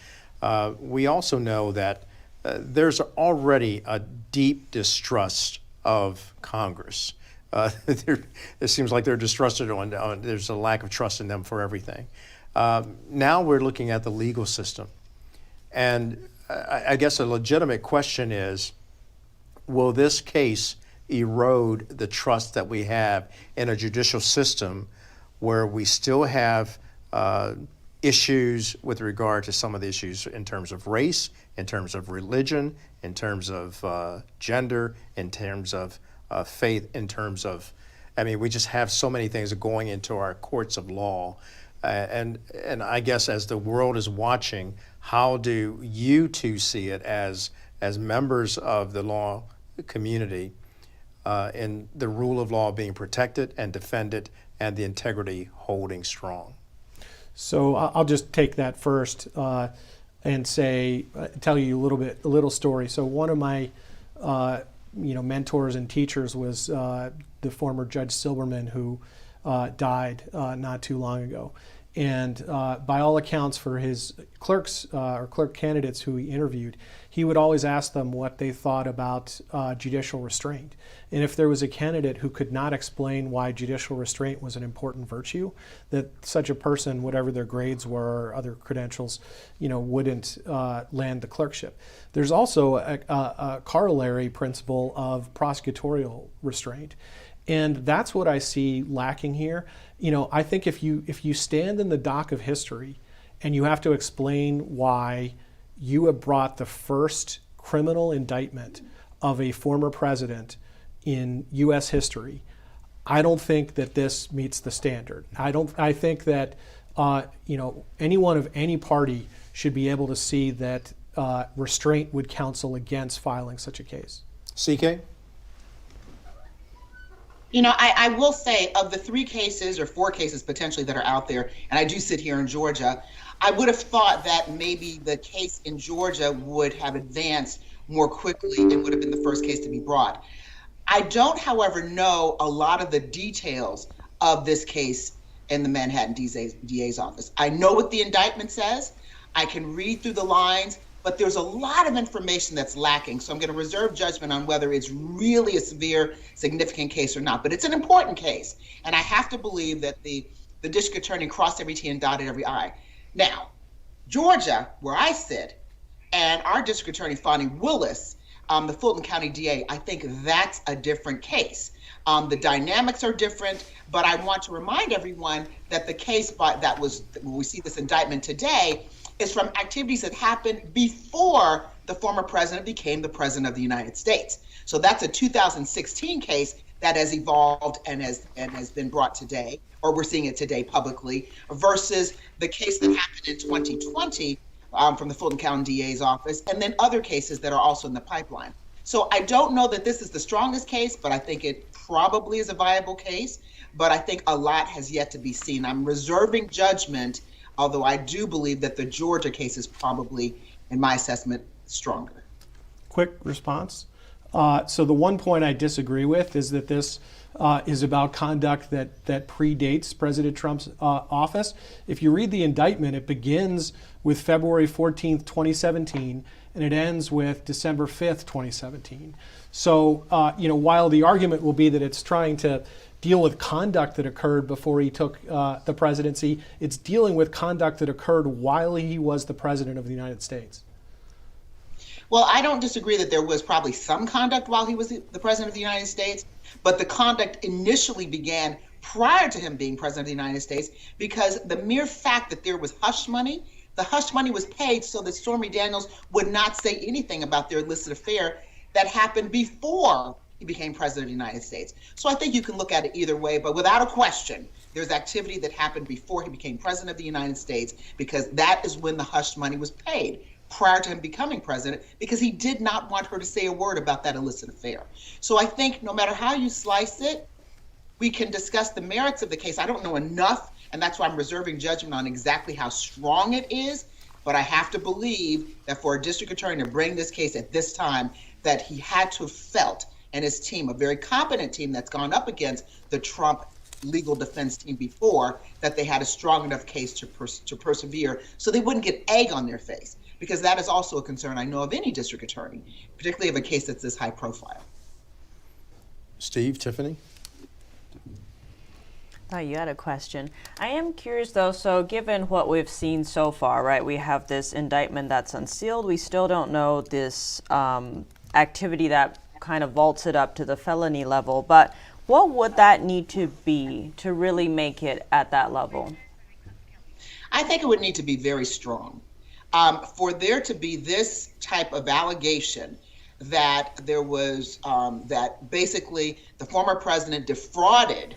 we also know that there's already a deep distrust of Congress. It seems like they're distrusted there's a lack of trust in them for everything. Now we're looking at the legal system. And I guess a legitimate question is, will this case erode the trust that we have in a judicial system where we still have issues with regard to some of the issues in terms of race, in terms of religion, in terms of gender, in terms of faith, in terms of, we just have so many things going into our courts of law. And I guess as the world is watching, how do you two see it as members of the law community in the rule of law being protected and defended and the integrity holding strong? So I'll just take that first and tell you a little story. So one of my mentors and teachers was the former Judge Silberman, who died not too long ago. And by all accounts, for his clerks or clerk candidates who he interviewed, he would always ask them what they thought about judicial restraint. And if there was a candidate who could not explain why judicial restraint was an important virtue, that such a person, whatever their grades were or other credentials, wouldn't land the clerkship. There's also a corollary principle of prosecutorial restraint. And that's what I see lacking here. I think if you stand in the dock of history and you have to explain why you have brought the first criminal indictment of a former president in U.S. history, I don't think that this meets the standard. I think that anyone of any party should be able to see that restraint would counsel against filing such a case. CK? I will say, of the 3 cases or 4 cases potentially that are out there, and I do sit here in Georgia, I would have thought that maybe the case in Georgia would have advanced more quickly and would have been the first case to be brought. I don't, however, know a lot of the details of this case in the Manhattan DA's office. I know what the indictment says. I can read through the lines, but there's a lot of information that's lacking. So I'm going to reserve judgment on whether it's really a severe, significant case or not. But it's an important case. And I have to believe that the district attorney crossed every T and dotted every I. Now, Georgia, where I sit, and our district attorney, Fonnie Willis, the Fulton County DA, I think that's a different case. The dynamics are different, but I want to remind everyone that the case we see this indictment today, is from activities that happened before the former president became the president of the United States. So that's a 2016 case that has evolved and has been brought today, or we're seeing it today publicly, versus the case that happened in 2020 from the Fulton County DA's office, and then other cases that are also in the pipeline. So I don't know that this is the strongest case, but I think it probably is a viable case, but I think a lot has yet to be seen. I'm reserving judgment, although I do believe that the Georgia case is probably, in my assessment, stronger. Quick response. So the one point I disagree with is that this is about conduct that predates President Trump's office. If you read the indictment, it begins with February 14th, 2017, and it ends with December 5th, 2017. So, while the argument will be that it's trying to deal with conduct that occurred before he took the presidency. It's dealing with conduct that occurred while he was the president of the United States. Well, I don't disagree that there was probably some conduct while he was the president of the United States, but the conduct initially began prior to him being president of the United States, because the mere fact that there was hush money, the hush money was paid so that Stormy Daniels would not say anything about their illicit affair that happened before he became president of the United States. So I think you can look at it either way, but without a question, there's activity that happened before he became president of the United States, because that is when the hush money was paid, prior to him becoming president, because he did not want her to say a word about that illicit affair. So I think no matter how you slice it, we can discuss the merits of the case. I don't know enough, and that's why I'm reserving judgment on exactly how strong it is, but I have to believe that for a district attorney to bring this case at this time, that he had to have felt, and his team, a very competent team that's gone up against the Trump legal defense team before, that they had a strong enough case to persevere so they wouldn't get egg on their face, because that is also a concern I know of any district attorney, particularly of a case that's this high profile. Steve, Tiffany? Oh, you had a question. I am curious though, so given what we've seen so far, right, we have this indictment that's unsealed. We still don't know this activity that kind of vaults it up to the felony level, but what would that need to be to really make it at that level? I think it would need to be very strong. For there to be this type of allegation that there was, that basically the former president defrauded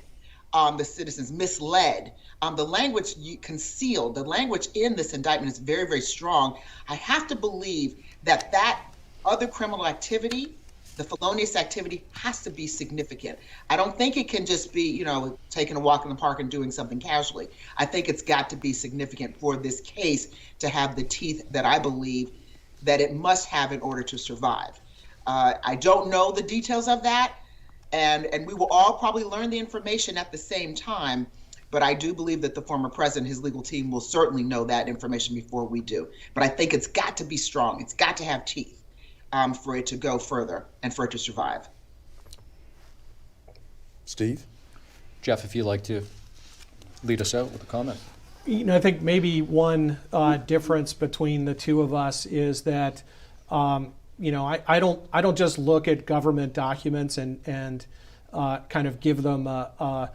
the citizens, misled, the language concealed, the language in this indictment is very, very strong. I have to believe that that other criminal activity, the felonious activity, has to be significant. I don't think it can just be, you know, taking a walk in the park and doing something casually. I think it's got to be significant for this case to have the teeth that I believe that it must have in order to survive. I don't know the details of that, and we will all probably learn the information at the same time, but I do believe that the former president, his legal team, will certainly know that information before we do. But I think it's got to be strong. It's got to have teeth for it to go further and for it to survive. Steve? Jeff, if you'd like to lead us out with a comment. You know, I think maybe one difference between the two of us is that, you know, I don't just look at government documents and kind of give them a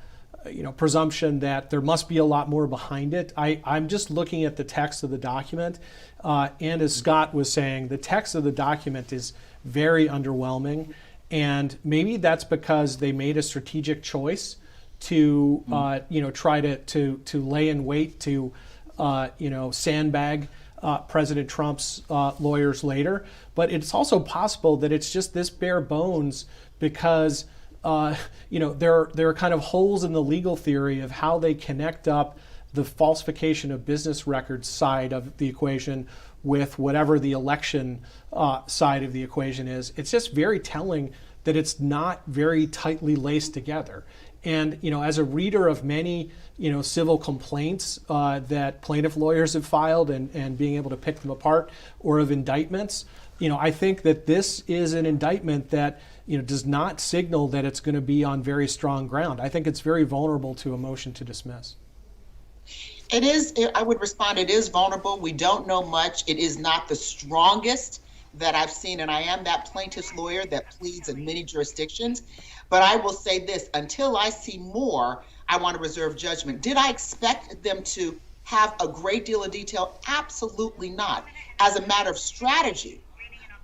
you know, presumption that there must be a lot more behind it. I'm just looking at the text of the document, and as Scott was saying, the text of the document is very underwhelming, and maybe that's because they made a strategic choice to you know, try to lay in wait to you know, sandbag President Trump's lawyers later. But it's also possible that it's just this bare bones because you know, there are kind of holes in the legal theory of how they connect up the falsification of business records side of the equation with whatever the election side of the equation is. It's just very telling that it's not very tightly laced together. And, you know, as a reader of many, you know, civil complaints that plaintiff lawyers have filed and being able to pick them apart, or of indictments, you know, I think that this is an indictment that, you know, does not signal that it's going to be on very strong ground. I think it's very vulnerable to a motion to dismiss. It is, I would respond, it is vulnerable. We don't know much. It is not the strongest that I've seen, and I am that plaintiff's lawyer that pleads in many jurisdictions. But I will say this, until I see more, I want to reserve judgment. Did I expect them to have a great deal of detail? Absolutely not, as a matter of strategy.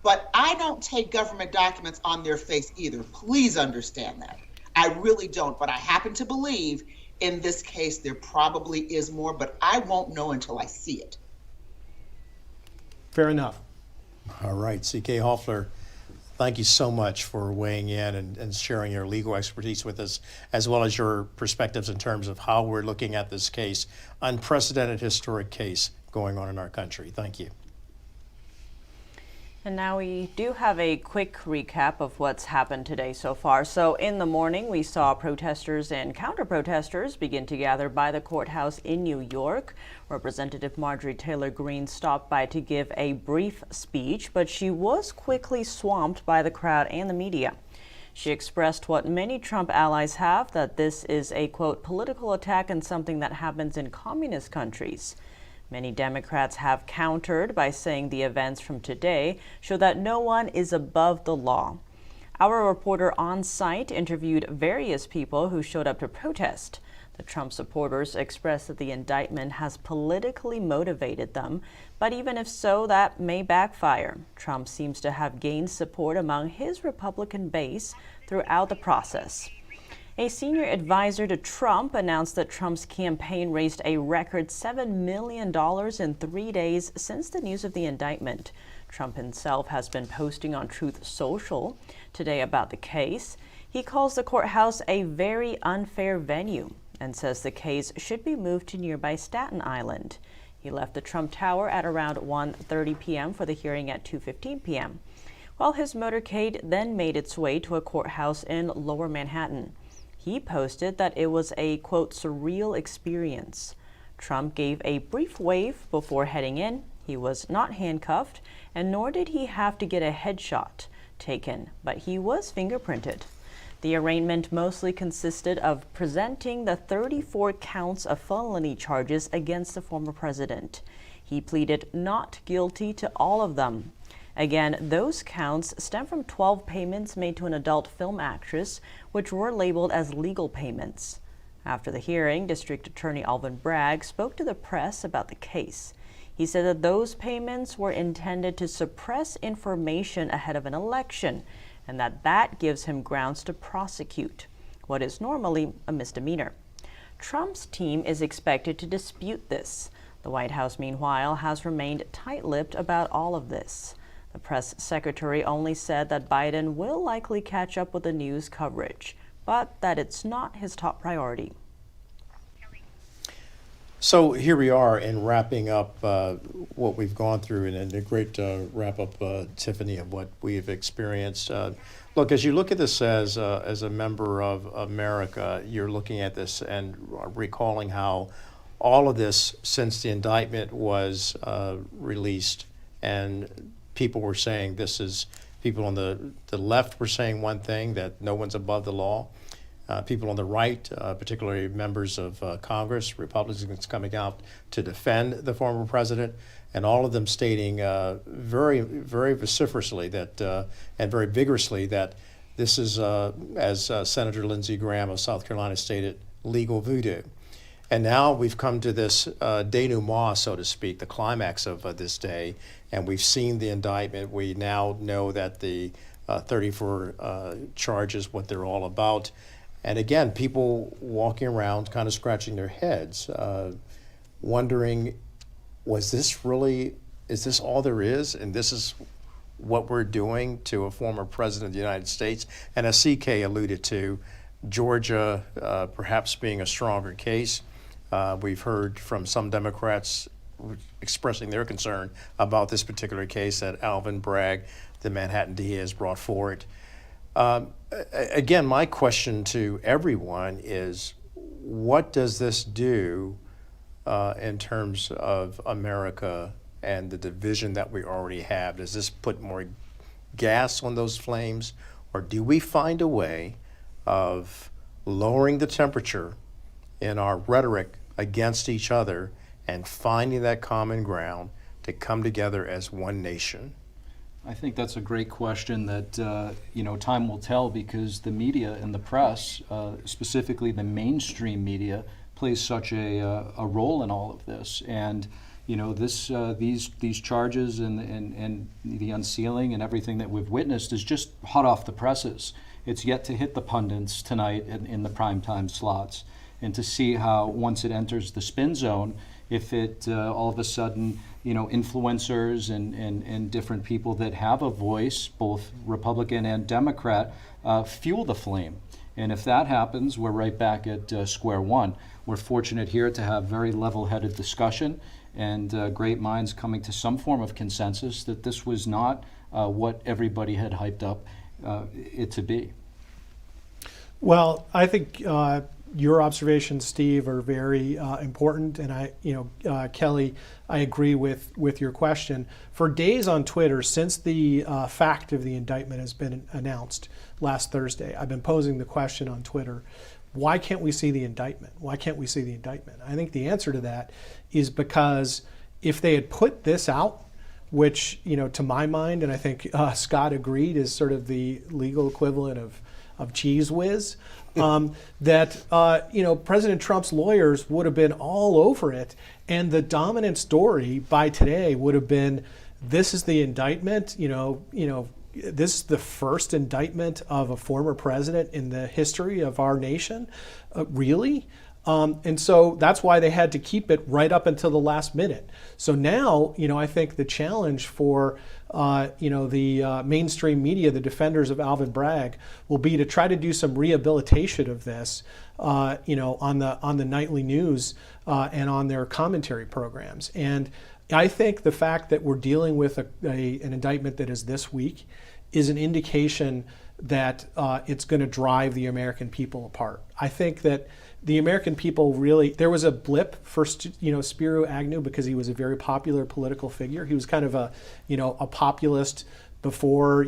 But I don't take government documents on their face either. Please understand that. I really don't, but I happen to believe in this case there probably is more, but I won't know until I see it. Fair enough. All right, C.K. Hoffler, thank you so much for weighing in and sharing your legal expertise with us, as well as your perspectives in terms of how we're looking at this case, unprecedented historic case going on in our country. Thank you. And now we do have a quick recap of what's happened today so far. So in the morning, we saw protesters and counter-protesters begin to gather by the courthouse in New York. Representative Marjorie Taylor Greene stopped by to give a brief speech, but she was quickly swamped by the crowd and the media. She expressed what many Trump allies have, that this is a, quote, political attack and something that happens in communist countries. Many Democrats have countered by saying the events from today show that no one is above the law. Our reporter on site interviewed various people who showed up to protest. The Trump supporters expressed that the indictment has politically motivated them, but even if so, that may backfire. Trump seems to have gained support among his Republican base throughout the process. A senior advisor to Trump announced that Trump's campaign raised a record $7 million in 3 days since the news of the indictment. Trump himself has been posting on Truth Social today about the case. He calls the courthouse a very unfair venue and says the case should be moved to nearby Staten Island. He left the Trump Tower at around 1:30 p.m. for the hearing at 2:15 p.m., while his motorcade then made its way to a courthouse in Lower Manhattan. He posted that it was a, quote, surreal experience. Trump gave a brief wave before heading in. He was not handcuffed, and nor did he have to get a headshot taken, but he was fingerprinted. The arraignment mostly consisted of presenting the 34 counts of felony charges against the former president. He pleaded not guilty to all of them. Again, those counts stem from 12 payments made to an adult film actress, which were labeled as legal payments. After the hearing, District Attorney Alvin Bragg spoke to the press about the case. He said that those payments were intended to suppress information ahead of an election, and that gives him grounds to prosecute, what is normally a misdemeanor. Trump's team is expected to dispute this. The White House, meanwhile, has remained tight-lipped about all of this. The press secretary only said that Biden will likely catch up with the news coverage, but that it's not his top priority. So here we are in wrapping up what we've gone through, and a great wrap up, Tiffany, of what we've experienced. Look, as you look at this as a member of America, you're looking at this and recalling how all of this, since the indictment was released, and people were saying people on the left were saying one thing, that no one's above the law. People on the right, particularly members of Congress, Republicans coming out to defend the former president, and all of them stating very, very vociferously that and very vigorously that this is, as Senator Lindsey Graham of South Carolina stated, legal voodoo. And now we've come to this denouement, so to speak, the climax of this day, and we've seen the indictment. We now know that the 34 charges, what they're all about. And again, people walking around kind of scratching their heads, wondering, is this all there is? And this is what we're doing to a former president of the United States? And as CK alluded to, Georgia perhaps being a stronger case. We've heard from some Democrats expressing their concern about this particular case that Alvin Bragg, the Manhattan DA, has brought forward. Again, my question to everyone is, what does this do in terms of America and the division that we already have? Does this put more gas on those flames, or do we find a way of lowering the temperature in our rhetoric against each other and finding that common ground to come together as one nation? I think that's a great question that time will tell, because the media and the press, specifically the mainstream media, plays such a role in all of this. And these charges and the unsealing and everything that we've witnessed is just hot off the presses. It's yet to hit the pundits tonight in the primetime slots, and to see how once it enters the spin zone, if it all of a sudden, influencers and different people that have a voice, both Republican and Democrat, fuel the flame. And if that happens, we're right back at square one. We're fortunate here to have very level-headed discussion and great minds coming to some form of consensus that this was not what everybody had hyped up it to be. Well, I think your observations, Steve, are very important, and Kelly, I agree with your question. For days on Twitter, since the fact of the indictment has been announced last Thursday, I've been posing the question on Twitter: why can't we see the indictment? Why can't we see the indictment? I think the answer to that is because if they had put this out, which, to my mind, and I think Scott agreed, is sort of the legal equivalent of Cheese Whiz, that President Trump's lawyers would have been all over it, and the dominant story by today would have been, this is the indictment, this is the first indictment of a former president in the history of our nation, really? And so that's why they had to keep it right up until the last minute. So now, I think the challenge for, the mainstream media, the defenders of Alvin Bragg, will be to try to do some rehabilitation of this, on the nightly news and on their commentary programs. And I think the fact that we're dealing with an indictment that is this week is an indication that it's going to drive the American people apart. I think that the American people really, there was a blip for Spiro Agnew because he was a very popular political figure. He was kind of a populist before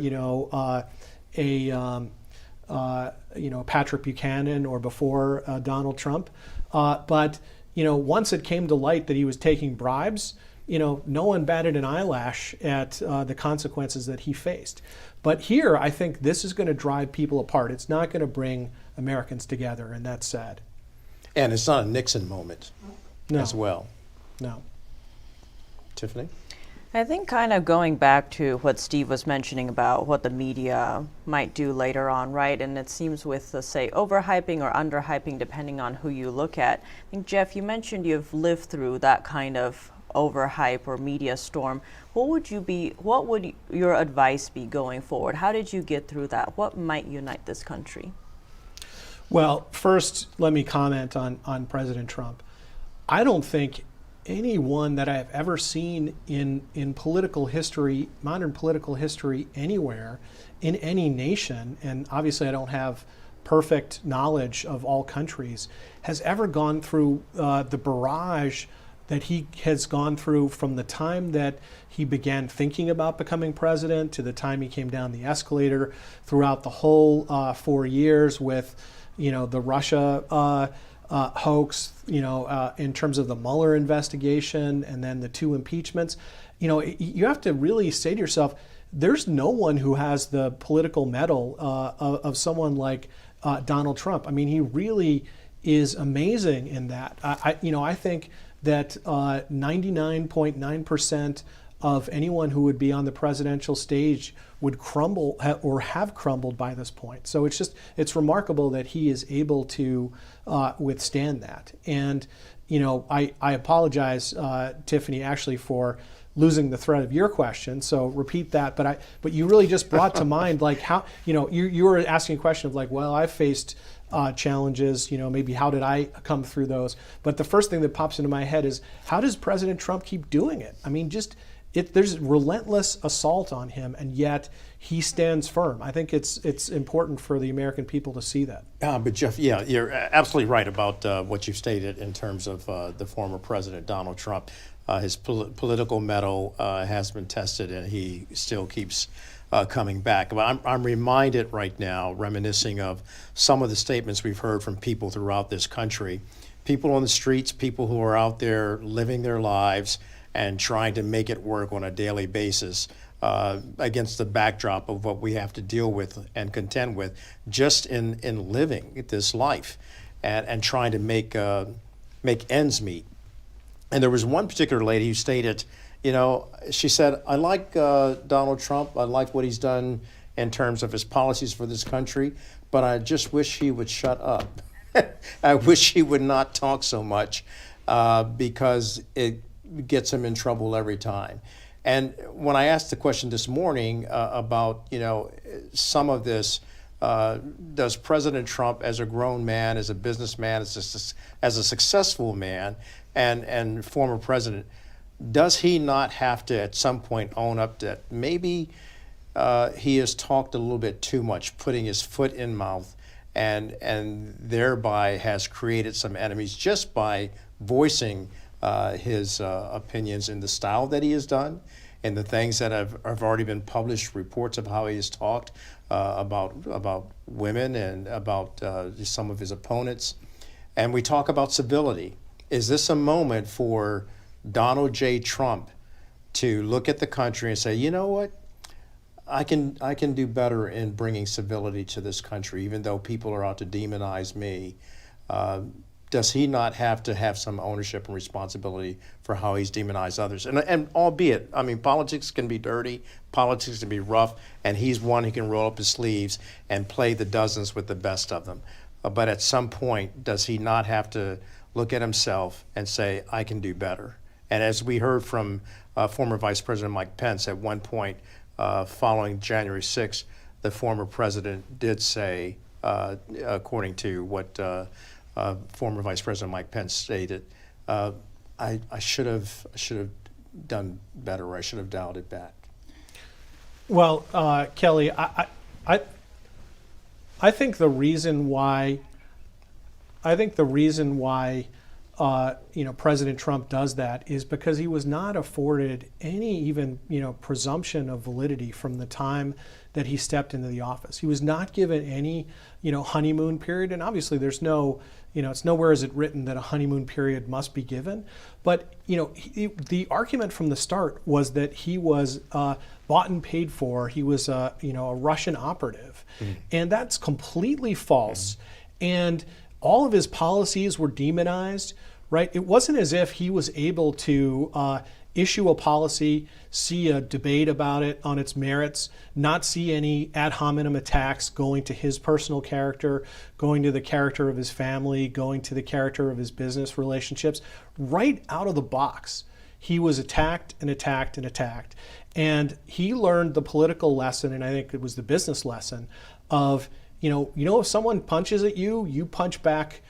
Patrick Buchanan or before Donald Trump. But once it came to light that he was taking bribes, no one batted an eyelash at the consequences that he faced. But here, I think this is going to drive people apart. It's not going to bring Americans together, and that's sad. And it's not a Nixon moment as well. No. Tiffany? I think kind of going back to what Steve was mentioning about what the media might do later on, right? And it seems with the, say, overhyping or underhyping, depending on who you look at. I think, Jeff, you mentioned you've lived through that kind of overhype or media storm. What would your advice be going forward? How did you get through that? What might unite this country? Well, first, let me comment on President Trump. I don't think anyone that I've ever seen in political history, modern political history anywhere, in any nation, and obviously I don't have perfect knowledge of all countries, has ever gone through the barrage that he has gone through from the time that he began thinking about becoming president to the time he came down the escalator, throughout the whole 4 years with the Russia hoax, in terms of the Mueller investigation and then the 2 impeachments. You have to really say to yourself, there's no one who has the political mettle of someone like Donald Trump. I mean, he really is amazing in that. I think that 99.9% of anyone who would be on the presidential stage would crumble or have crumbled by this point. So it's remarkable that he is able to withstand that. And, I apologize, Tiffany, actually, for losing the thread of your question. So repeat that. But you really just brought to mind, like, how, you were asking a question of like, well, I faced challenges, maybe how did I come through those? But the first thing that pops into my head is, how does President Trump keep doing it? I mean, there's relentless assault on him, and yet he stands firm. I think it's important for the American people to see that. But Jeff, yeah, you're absolutely right about what you've stated in terms of the former president, Donald Trump. His political mettle has been tested, and he still keeps coming back. But I'm reminded right now, reminiscing of some of the statements we've heard from people throughout this country, people on the streets, people who are out there living their lives and trying to make it work on a daily basis against the backdrop of what we have to deal with and contend with just in living this life and trying to make ends meet. And there was one particular lady who stated, she said, I like Donald Trump. I like what he's done in terms of his policies for this country, but I just wish he would shut up. I wish he would not talk so much because it gets him in trouble every time. And when I asked the question this morning about, some of this, does President Trump, as a grown man, as a businessman, as a successful man and former president, does he not have to at some point own up that maybe he has talked a little bit too much, putting his foot in mouth and thereby has created some enemies just by voicing his opinions in the style that he has done, and the things that have already been published, reports of how he has talked about women and about some of his opponents. And we talk about civility. Is this a moment for Donald J. Trump to look at the country and say, you know what, I can do better in bringing civility to this country, even though people are out to demonize me? Does he not have to have some ownership and responsibility for how he's demonized others? And albeit, I mean, politics can be dirty, politics can be rough, and he's one who can roll up his sleeves and play the dozens with the best of them. But at some point, does he not have to look at himself and say, I can do better? And as we heard from former Vice President Mike Pence at one point following January 6th, the former president did say, according to what former Vice President Mike Pence stated, I should have done better, or I should have dialed it back. Well, Kelly, I think the reason why President Trump does that is because he was not afforded any even presumption of validity from the time that he stepped into the office. He was not given any honeymoon period, and obviously there's no it's nowhere is it written that a honeymoon period must be given. But the argument from the start was that he was bought and paid for. He was a Russian operative, and that's completely false. And all of his policies were demonized, right? It wasn't as if he was able to issue a policy, see a debate about it on its merits, not see any ad hominem attacks going to his personal character, going to the character of his family, going to the character of his business relationships. Right out of the box, he was attacked and attacked and attacked. And he learned the political lesson, and I think it was the business lesson, of if someone punches at you, you punch back,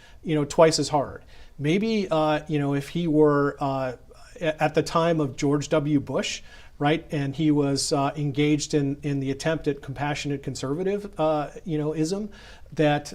twice as hard. Maybe, if he were at the time of George W. Bush, right, and he was engaged in the attempt at compassionate conservative, ism, that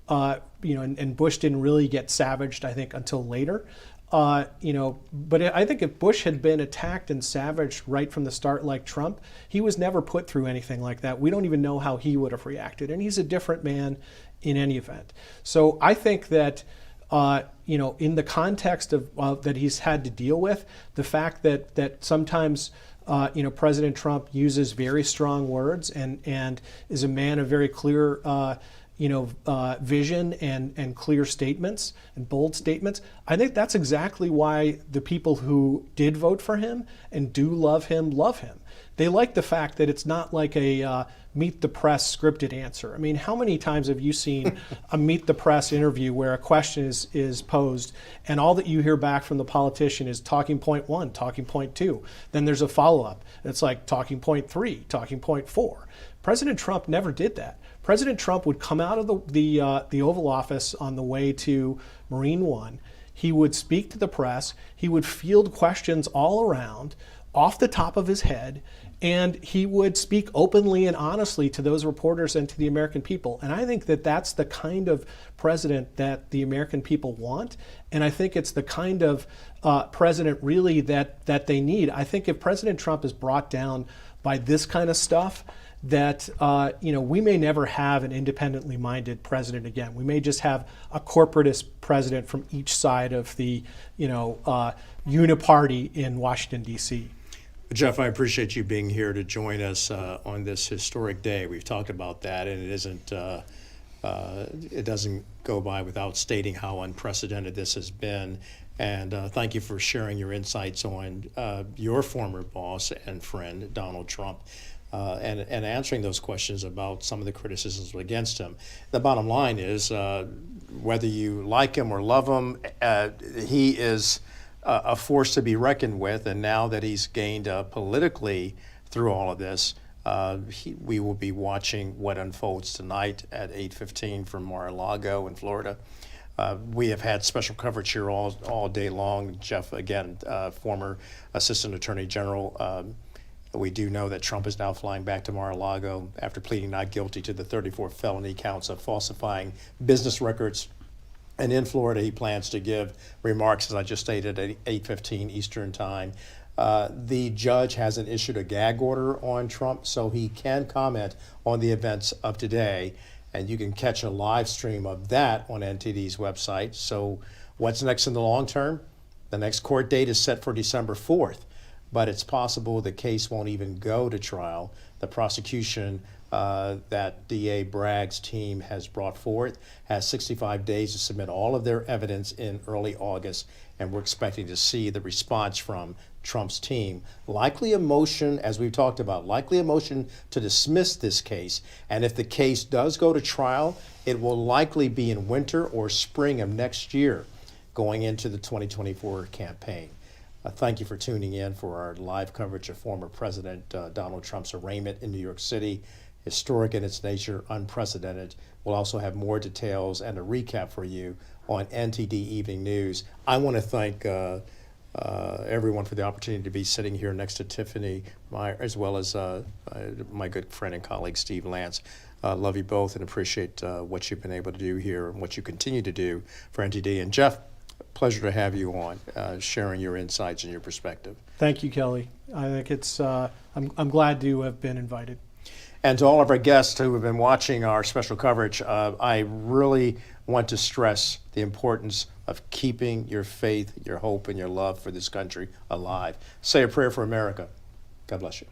and Bush didn't really get savaged, I think, until later. But I think if Bush had been attacked and savaged right from the start like Trump, he was never put through anything like that. We don't even know how he would have reacted, and he's a different man in any event. So I think that, in the context of that he's had to deal with, the fact that sometimes President Trump uses very strong words and is a man of very clear vision and clear statements and bold statements. I think that's exactly why the people who did vote for him and do love him. They like the fact that it's not like a Meet the Press scripted answer. I mean, how many times have you seen a Meet the Press interview where a question is posed and all that you hear back from the politician is talking point 1, talking point 2. Then there's a follow-up. It's like talking point 3, talking point 4. President Trump never did that. President Trump would come out of the Oval Office on the way to Marine One. He would speak to the press. He would field questions all around, off the top of his head, and he would speak openly and honestly to those reporters and to the American people. And I think that that's the kind of president that the American people want. And I think it's the kind of president really that they need. I think if President Trump is brought down by this kind of stuff, that we may never have an independently minded president again. We may just have a corporatist president from each side of the uniparty in Washington, D.C. Jeff, I appreciate you being here to join us on this historic day. We've talked about that, and it doesn't go by without stating how unprecedented this has been. And thank you for sharing your insights on your former boss and friend, Donald Trump, and answering those questions about some of the criticisms against him. The bottom line is, whether you like him or love him, he is a force to be reckoned with, and now that he's gained politically through all of this, we will be watching what unfolds tonight at 8:15 from Mar-a-Lago in Florida. We have had special coverage here all day long. Jeff, again, former Assistant Attorney General, We do know that Trump is now flying back to Mar-a-Lago after pleading not guilty to the 34 felony counts of falsifying business records. And in Florida, he plans to give remarks, as I just stated, at 8:15 Eastern Time. The judge hasn't issued a gag order on Trump, so he can comment on the events of today. And you can catch a live stream of that on NTD's website. So what's next in the long term? The next court date is set for December 4th, but it's possible the case won't even go to trial. The prosecution that DA Bragg's team has brought forth has 65 days to submit all of their evidence in early August, and we're expecting to see the response from Trump's team. Likely a motion, as we've talked about, likely a motion to dismiss this case. And if the case does go to trial, it will likely be in winter or spring of next year, going into the 2024 campaign. Thank you for tuning in for our live coverage of former President Donald Trump's arraignment in New York City. Historic in its nature, unprecedented. We'll also have more details and a recap for you on NTD Evening News. I want to thank everyone for the opportunity to be sitting here next to Tiffany Meyer, as well as my good friend and colleague, Steve Lance. Love you both and appreciate what you've been able to do here and what you continue to do for NTD. And Jeff, pleasure to have you on, sharing your insights and your perspective. Thank you, Kelly. I think it's, I'm glad to have been invited. And to all of our guests who have been watching our special coverage, I really want to stress the importance of keeping your faith, your hope, and your love for this country alive. Say a prayer for America. God bless you.